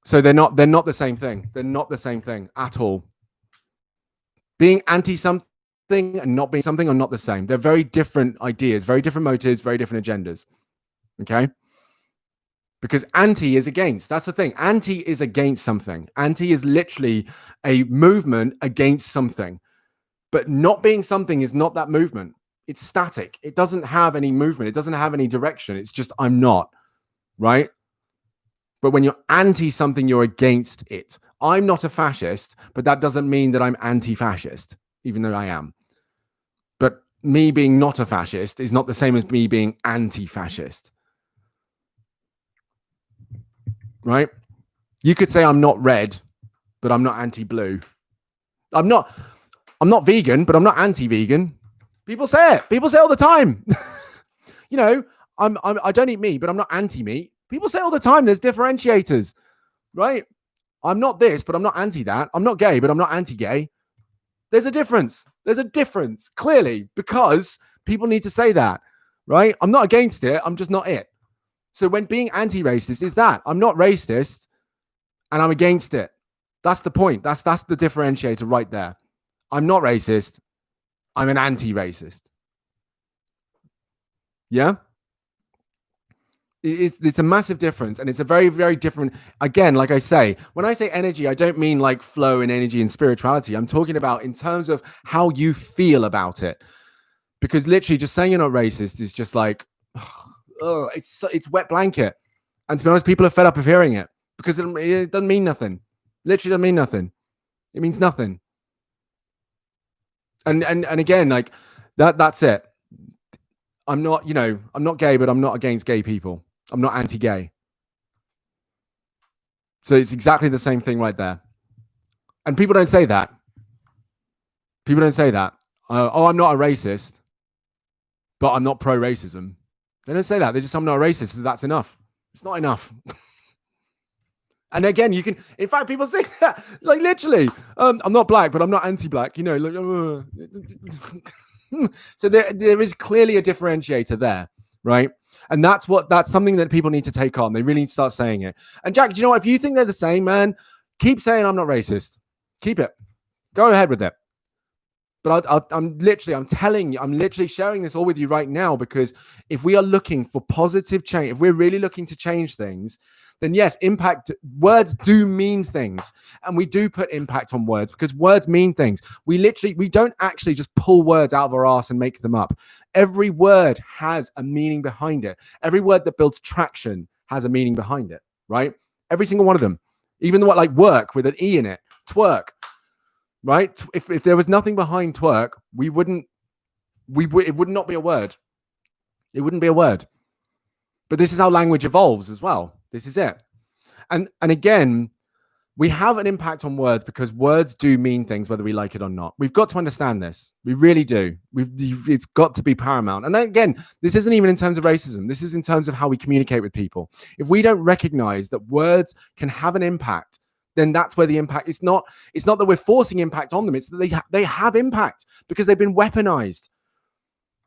S1: So they're not the same thing. They're not the same thing at all. Being anti something and not being something are not the same. They're very different ideas, very different motives, very different agendas. Okay? Because anti is against. That's the thing. Anti is against something. Anti is literally a movement against something. But not being something is not that movement. It's static. It doesn't have any movement. It doesn't have any direction. It's just I'm not. Right? But when you're anti something, you're against it. I'm not a fascist, but that doesn't mean that I'm anti-fascist, even though I am. But me being not a fascist is not the same as me being anti-fascist. Right? You could say I'm not red, but I'm not anti-blue. I'm not vegan, but I'm not anti-vegan. People say it. People say it all the time. I don't eat meat, but I'm not anti-meat. People say it all the time. There's differentiators, right? I'm not this, but I'm not anti that. I'm not gay, but I'm not anti-gay. There's a difference. There's a difference, clearly, because people need to say that, right? I'm not against it. I'm just not it. So when being anti-racist is that I'm not racist and I'm against it. That's the point. That's the differentiator right there. I'm not racist. I'm an anti-racist. Yeah? It's a massive difference, and it's a very, very different. Again, like I say, when I say energy, I don't mean like flow and energy and spirituality. I'm talking about in terms of how you feel about it. Because literally, just saying you're not racist is just like, oh, it's wet blanket. And to be honest, people are fed up of hearing it because it doesn't mean nothing. Literally, doesn't mean nothing. It means nothing. And again, like that's it. I'm not gay, but I'm not against gay people. I'm not anti-gay. So it's exactly the same thing right there. And people don't say that. People don't say that. I'm not a racist, but I'm not pro-racism. They don't say that. They just say I'm not a racist. So that's enough. It's not enough. And again, you can, in fact, people say that, like literally, I'm not black, but I'm not anti-black, like, so there is clearly a differentiator there, right? And that's something that people need to take on. They really need to start saying it. And Jack, do you know what? If you think they're the same, man, keep saying I'm not racist. Keep it. Go ahead with it. But I'm telling you, I'm literally sharing this all with you right now, because if we are looking for positive change, if we're really looking to change things, then yes, words do mean things. And we do put impact on words because words mean things. We don't actually just pull words out of our ass and make them up. Every word has a meaning behind it. Every word that builds traction has a meaning behind it, right? Every single one of them. Even like work with an E in it, twerk. Right? If there was nothing behind twerk, it would not be a word. It wouldn't be a word. But this is how language evolves as well. This is it. And again, we have an impact on words because words do mean things, whether we like it or not. We've got to understand this. We really do. It's got to be paramount. And again, this isn't even in terms of racism. This is in terms of how we communicate with people. If we don't recognize that words can have an impact, then that's where the impact. It's not that we're forcing impact on them. It's that they have impact because they've been weaponized,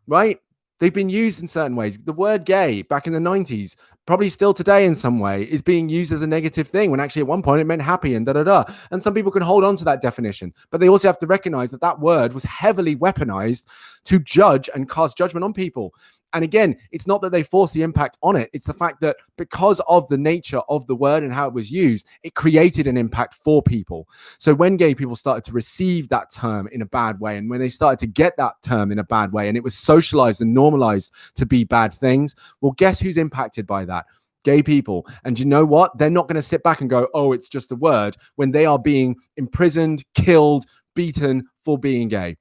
S1: right? They've been used in certain ways. The word gay back in the 90s, probably still today in some way, is being used as a negative thing when actually at one point it meant happy and da-da-da. And some people can hold on to that definition, but they also have to recognize that that word was heavily weaponized to judge and cast judgment on people. And again, it's not that they force the impact on it. It's the fact that because of the nature of the word and how it was used, it created an impact for people. So when gay people started to receive that term in a bad way, and when they started to get that term in a bad way, and it was socialized and normalized to be bad things, well, guess who's impacted by that? Gay people. And you know what? They're not going to sit back and go, oh, it's just a word, when they are being imprisoned, killed, beaten for being gay.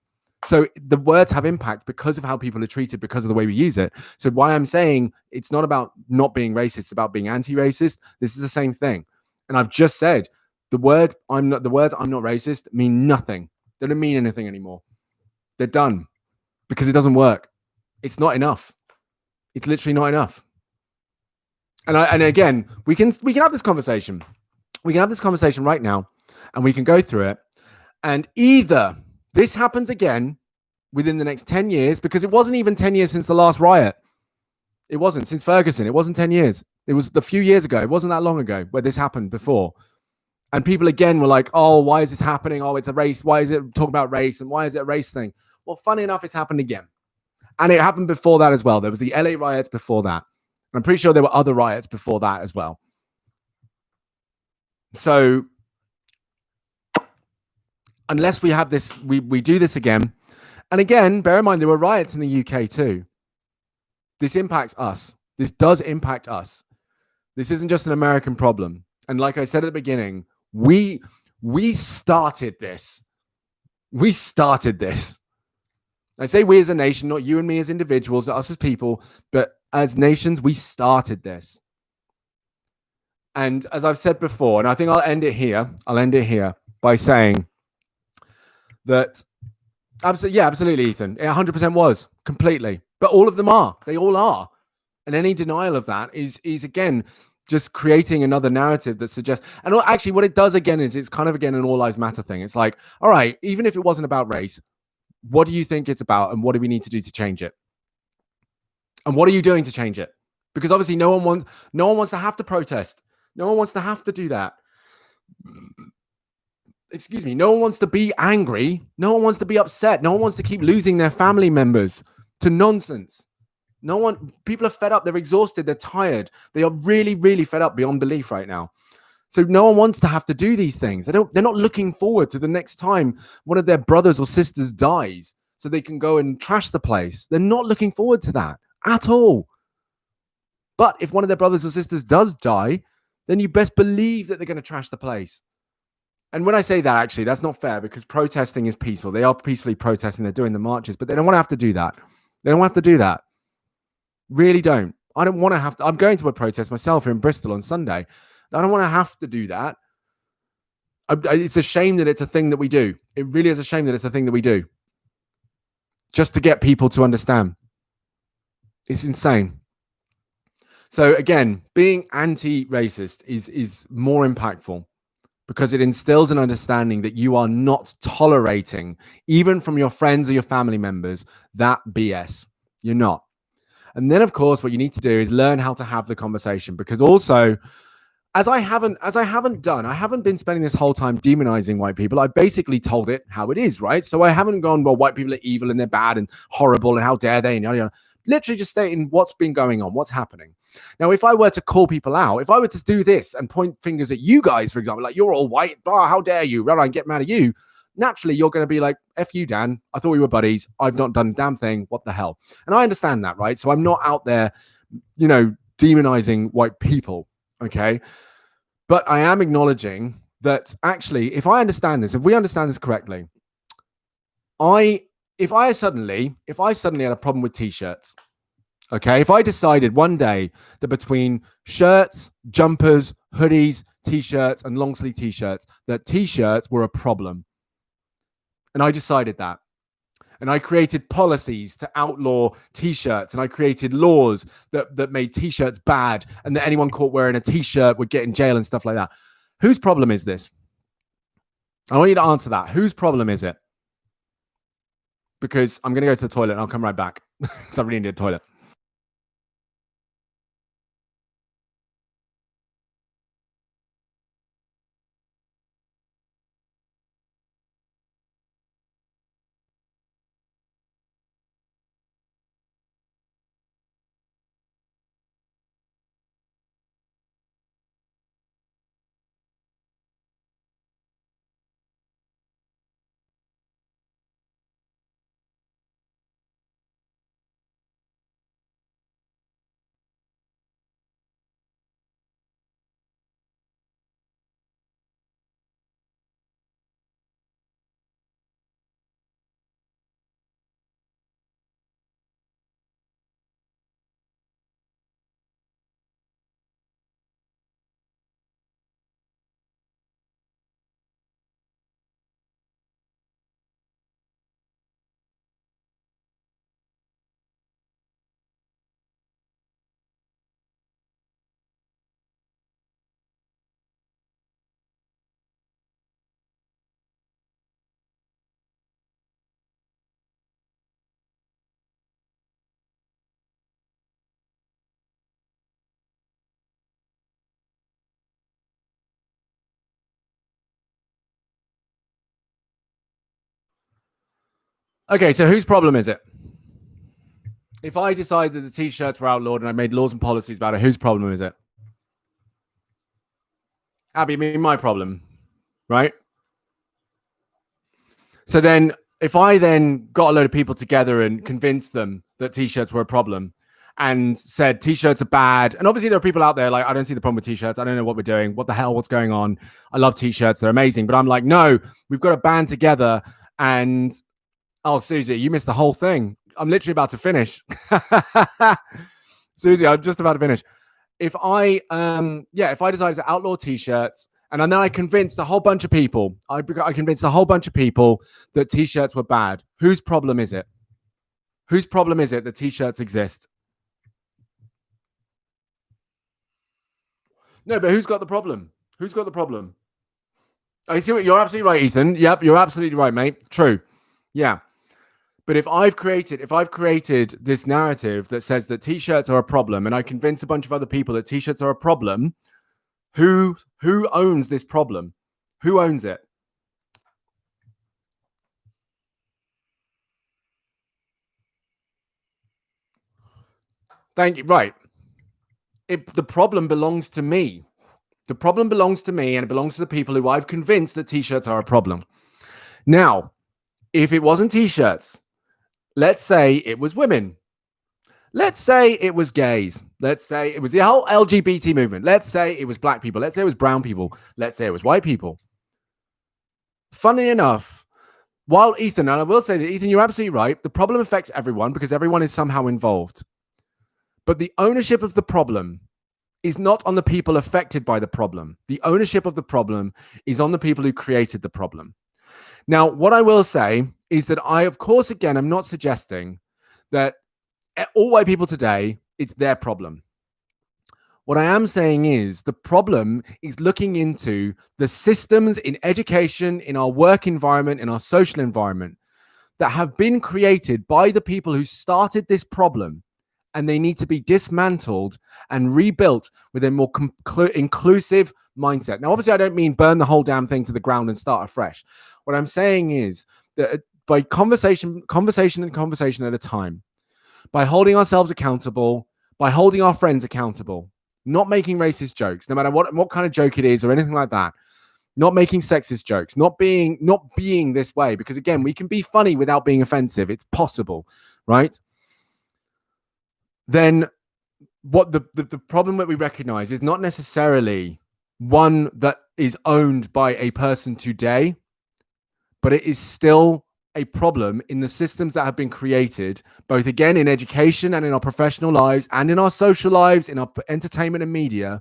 S1: So the words have impact because of how people are treated, because of the way we use it. So why I'm saying it's not about not being racist, it's about being anti-racist. This is the same thing. And I've just said the words I'm not racist mean nothing. They don't mean anything anymore. They're done because it doesn't work. It's not enough. It's literally not enough. And again, we can have this conversation. We can have this conversation right now, and we can go through it. And either this happens again within the next 10 years, because it wasn't even 10 years since the last riot. It wasn't since Ferguson. It wasn't 10 years. It was a few years ago. It wasn't that long ago where this happened before. And people again were like, oh, why is this happening? Oh, it's a race. Why is it talking about race? And why is it a race thing? Well, funny enough, it's happened again. And it happened before that as well. There was the LA riots before that. And I'm pretty sure there were other riots before that as well. So unless we have this, we do this again. And again, bear in mind, there were riots in the UK too. This impacts us. This does impact us. This isn't just an American problem. And like I said at the beginning, we started this. We started this. I say we as a nation, not you and me as individuals, not us as people, but as nations, we started this. And as I've said before, and I think I'll end it here by saying that, absolutely, Ethan, it 100% was, completely. But all of them are. They all are. And any denial of that is again, just creating another narrative that suggests, and actually what it does again is it's kind of, again, an all lives matter thing. It's like, all right, even if it wasn't about race, what do you think it's about? And what do we need to do to change it? And what are you doing to change it? Because obviously no one wants to have to protest. No one wants to have to do that. Excuse me. No one wants to be angry. No one wants to be upset. No one wants to keep losing their family members to nonsense. People are fed up. They're exhausted. They're tired. They are really, really fed up beyond belief right now. So no one wants to have to do these things. They're not looking forward to the next time one of their brothers or sisters dies so they can go and trash the place. They're not looking forward to that at all. But if one of their brothers or sisters does die, then you best believe that they're going to trash the place. And when I say that, actually, that's not fair because protesting is peaceful. They are peacefully protesting. They're doing the marches, but they don't want to have to do that. They don't have to do that. Really don't. I don't want to have to. I'm going to a protest myself here in Bristol on Sunday. I don't want to have to do that. It's a shame that it's a thing that we do. It really is a shame that it's a thing that we do. Just to get people to understand. It's insane. So again, being anti-racist is more impactful because it instills an understanding that you are not tolerating, even from your friends or your family members, that BS. You're not. And then, of course, what you need to do is learn how to have the conversation, because also, I haven't been spending this whole time demonizing white people. I've basically told it how it is, right? So I haven't gone, well, white people are evil and they're bad and horrible and how dare they, and yada, yada. Literally just stating what's been going on, what's happening. Now, if I were to call people out, if I were to do this and point fingers at you guys, for example, like you're all white, blah, how dare you, blah, and get mad at you, naturally you're going to be like, F you, Dan. I thought we were buddies. I've not done a damn thing. What the hell? And I understand that, right? So I'm not out there, demonizing white people, okay? But I am acknowledging that actually, if we understand this correctly, if I suddenly had a problem with t-shirts, okay, if I decided one day that between shirts, jumpers, hoodies, t-shirts, and long sleeve t-shirts, that t-shirts were a problem, and I decided that, and I created policies to outlaw t-shirts, and I created laws that made t-shirts bad, and that anyone caught wearing a t-shirt would get in jail and stuff like that. Whose problem is this? I want you to answer that. Whose problem is it? Because I'm going to go to the toilet and I'll come right back because I really need a toilet. Okay, so whose problem is it? If I decide that the t-shirts were outlawed and I made laws and policies about it, whose problem is it? Abby, my problem, right? So then if I then got a load of people together and convinced them that t-shirts were a problem and said t-shirts are bad, and obviously there are people out there like, I don't see the problem with t-shirts. I don't know what we're doing. What the hell? What's going on? I love t-shirts. They're amazing. But I'm like, no, we've got to band together. And oh, Susie, you missed the whole thing. I'm literally about to finish. Susie, I'm just about to finish. If I decided to outlaw t-shirts, and then I convinced a whole bunch of people, I convinced a whole bunch of people that t-shirts were bad. Whose problem is it? Whose problem is it that t-shirts exist? No, but who's got the problem? Who's got the problem? I see what you're absolutely right, Ethan. Yep, you're absolutely right, mate. True. Yeah. But if I've created this narrative that says that t-shirts are a problem, and I convince a bunch of other people that t-shirts are a problem, who owns this problem? Who owns it? Thank you. Right. The problem belongs to me. The problem belongs to me, and it belongs to the people who I've convinced that t-shirts are a problem. Now, if it wasn't t-shirts, let's say it was women. Let's say it was gays. Let's say it was the whole LGBT movement. Let's say it was black people. Let's say it was brown people. Let's say it was white people. Funny enough, while Ethan, and I will say that, Ethan, you're absolutely right. The problem affects everyone because everyone is somehow involved. But the ownership of the problem is not on the people affected by the problem. The ownership of the problem is on the people who created the problem. Now, what I will say is that I, of course, again, I'm not suggesting that all white people today, it's their problem. What I am saying is the problem is looking into the systems in education, in our work environment, in our social environment that have been created by the people who started this problem, and they need to be dismantled and rebuilt with a more inclusive mindset. Now, obviously, I don't mean burn the whole damn thing to the ground and start afresh. What I'm saying is that by conversation at a time, by holding ourselves accountable, by holding our friends accountable, not making racist jokes, no matter what kind of joke it is or anything like that, not making sexist jokes, not being this way, because again, we can be funny without being offensive. It's possible, right? Then what the problem that we recognize is not necessarily one that is owned by a person today, but it is still a problem in the systems that have been created, both again in education and in our professional lives and in our social lives, in our entertainment and media,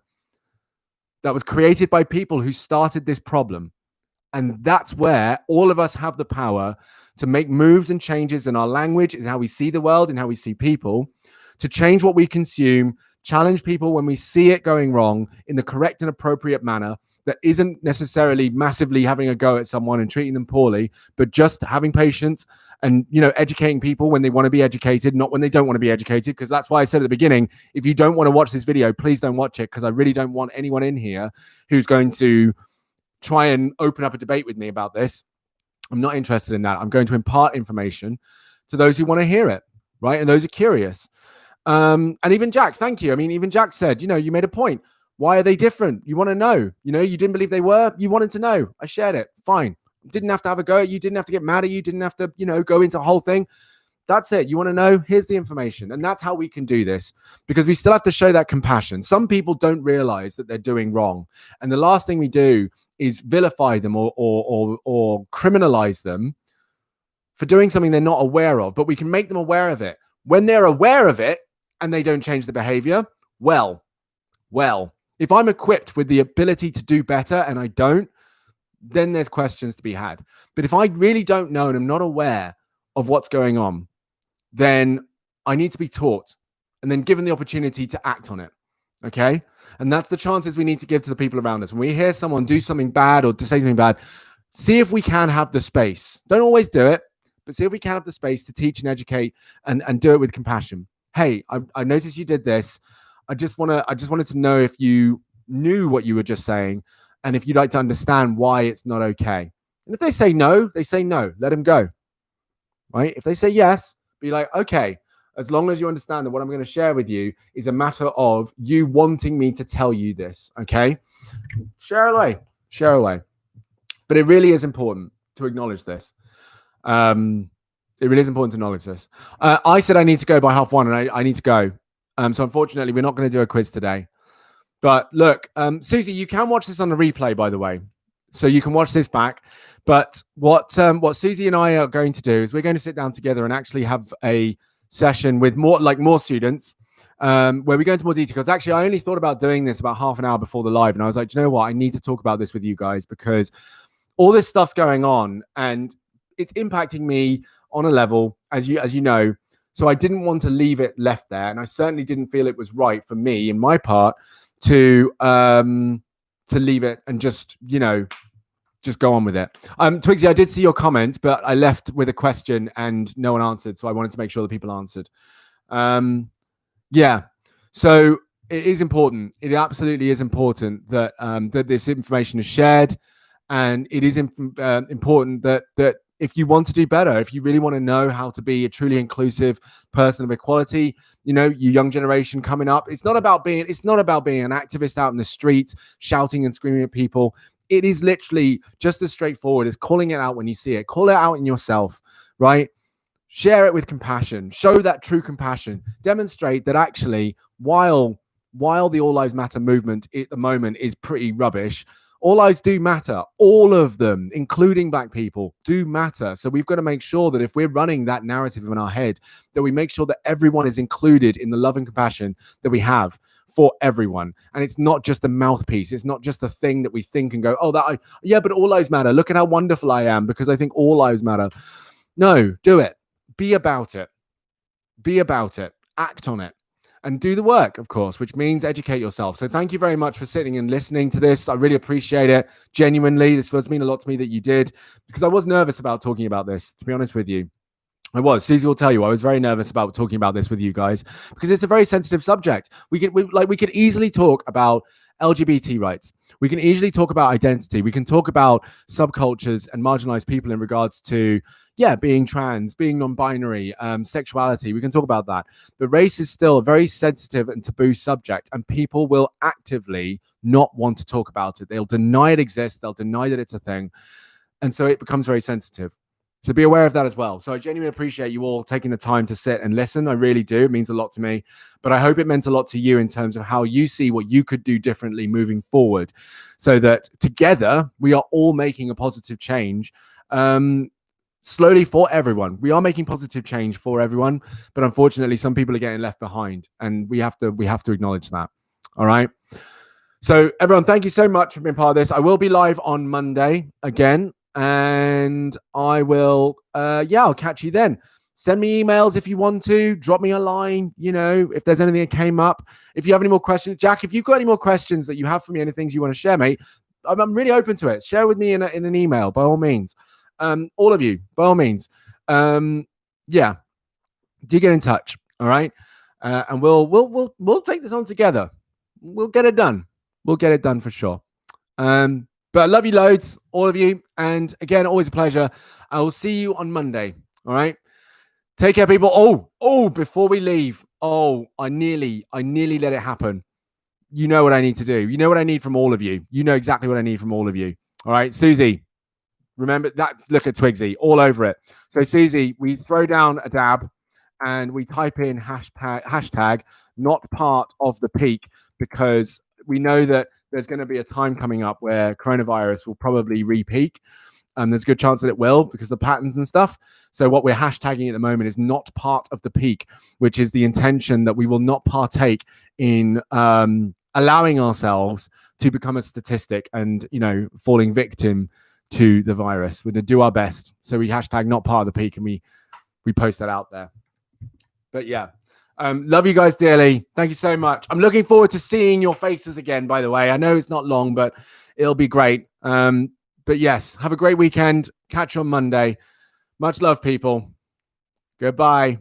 S1: that was created by people who started this problem. And that's where all of us have the power to make moves and changes in our language, in how we see the world and how we see people, to change what we consume, challenge people when we see it going wrong in the correct and appropriate manner that isn't necessarily massively having a go at someone and treating them poorly, but just having patience and, educating people when they want to be educated, not when they don't want to be educated. Because that's why I said at the beginning, if you don't want to watch this video, please don't watch it, because I really don't want anyone in here who's going to try and open up a debate with me about this. I'm not interested in that. I'm going to impart information to those who want to hear it, right? And those are curious. And even Jack, thank you. I mean, even Jack said, you made a point. Why are they different? You want to know, you didn't believe they were. You wanted to know. I shared it. Fine. Didn't have to have a go at you. Didn't have to get mad at you. Didn't have to, go into a whole thing. That's it. You want to know? Here's the information. And that's how we can do this, because we still have to show that compassion. Some people don't realize that they're doing wrong. And the last thing we do is vilify them or criminalize them for doing something they're not aware of, but we can make them aware of it. When they're aware of it and they don't change the behavior, well, if I'm equipped with the ability to do better and I don't, then there's questions to be had. But if I really don't know and I'm not aware of what's going on, then I need to be taught and then given the opportunity to act on it. Okay? And that's the chances we need to give to the people around us. When we hear someone do something bad or to say something bad, see if we can have the space. Don't always do it, but see if we can have the space to teach and educate and do it with compassion. Hey, I noticed you did this. I just wanted to know if you knew what you were just saying and if you'd like to understand why it's not okay. And if they say no, they say no. Let them go. Right? If they say yes, be like, okay, as long as you understand that what I'm going to share with you is a matter of you wanting me to tell you this. Okay? Share away. But it really is important to acknowledge this. It really is important to acknowledge this. I said I need to go by 1:30 and I need to go. So unfortunately, we're not going to do a quiz today. But look, Susie, you can watch this on the replay, by the way. So you can watch this back. But what Susie and I are going to do is we're going to sit down together and actually have a session with more students where we go into more detail. Because actually, I only thought about doing this about half an hour before the live. And I was like, do you know what? I need to talk about this with you guys because all this stuff's going on and it's impacting me on a level, as you know. So I didn't want to leave it left there, and I certainly didn't feel it was right for me, in my part, to leave it and just go on with it. Twigsy, I did see your comment, but I left with a question and no one answered, so I wanted to make sure that people answered. Yeah, so it is important. It absolutely is important that that this information is shared, and it is important that if you want to do better, if you really want to know how to be a truly inclusive person of equality, you young generation coming up, it's not about being an activist out in the streets shouting and screaming at people. It is literally just as straightforward as calling it out when you see it. Call it out in yourself, right? Share it with compassion. Show that true compassion. Demonstrate that actually, while the All Lives Matter movement at the moment is pretty rubbish, all lives do matter. All of them, including Black people, do matter. So we've got to make sure that if we're running that narrative in our head, that we make sure that everyone is included in the love and compassion that we have for everyone. And it's not just a mouthpiece. It's not just a thing that we think and go, but all lives matter. Look at how wonderful I am because I think all lives matter. No, do it. Be about it. Be about it. Act on it. And do the work, of course, which means educate yourself. So thank you very much for sitting and listening to this. I really appreciate it. Genuinely, this does mean a lot to me that you did, because I was nervous about talking about this, to be honest with you. I was. Susie will tell you, I was very nervous about talking about this with you guys because it's a very sensitive subject. We could easily talk about LGBT rights. We can easily talk about identity. We can talk about subcultures and marginalized people in regards to, being trans, being non-binary, sexuality. We can talk about that. But race is still a very sensitive and taboo subject, and people will actively not want to talk about it. They'll deny it exists. They'll deny that it's a thing. And so it becomes very sensitive. So be aware of that as well. So I genuinely appreciate you all taking the time to sit and listen. I really do. It means a lot to me. But I hope it meant a lot to you in terms of how you see what you could do differently moving forward, so that together we are all making a positive change. Slowly for everyone. We are making positive change for everyone, but unfortunately some people are getting left behind, and we have to acknowledge that. All right. So everyone, thank you so much for being part of this. I will be live on Monday again, and I will I'll catch you then. Send me emails if you want to. Drop me a line, if there's anything that came up. If you have any more questions, Jack, if you've got any more questions that you have for me, any things you want to share, mate, I'm really open to it. Share with me in an email, by all means. All of you, by all means. Do get in touch. All right. And we'll take this on together. We'll get it done. We'll get it done for sure. But I love you loads, all of you. And again, always a pleasure. I will see you on Monday. All right. Take care, people. Before we leave. I nearly let it happen. You know what I need to do. You know what I need from all of you. You know exactly what I need from all of you. All right. Susie, remember that. Look at Twigsy all over it. So Susie, we throw down a dab and we type in hashtag not part of the peak, because we know that there's going to be a time coming up where coronavirus will probably re-peak. There's a good chance that it will, because of the patterns and stuff. So what we're hashtagging at the moment is not part of the peak, which is the intention that we will not partake in allowing ourselves to become a statistic and, falling victim to the virus. We're going to do our best. So we hashtag not part of the peak, and we post that out there. But love you guys dearly. Thank you so much. I'm looking forward to seeing your faces again, by the way. I know it's not long, but it'll be great. But yes, have a great weekend. Catch you on Monday. Much love, people. Goodbye.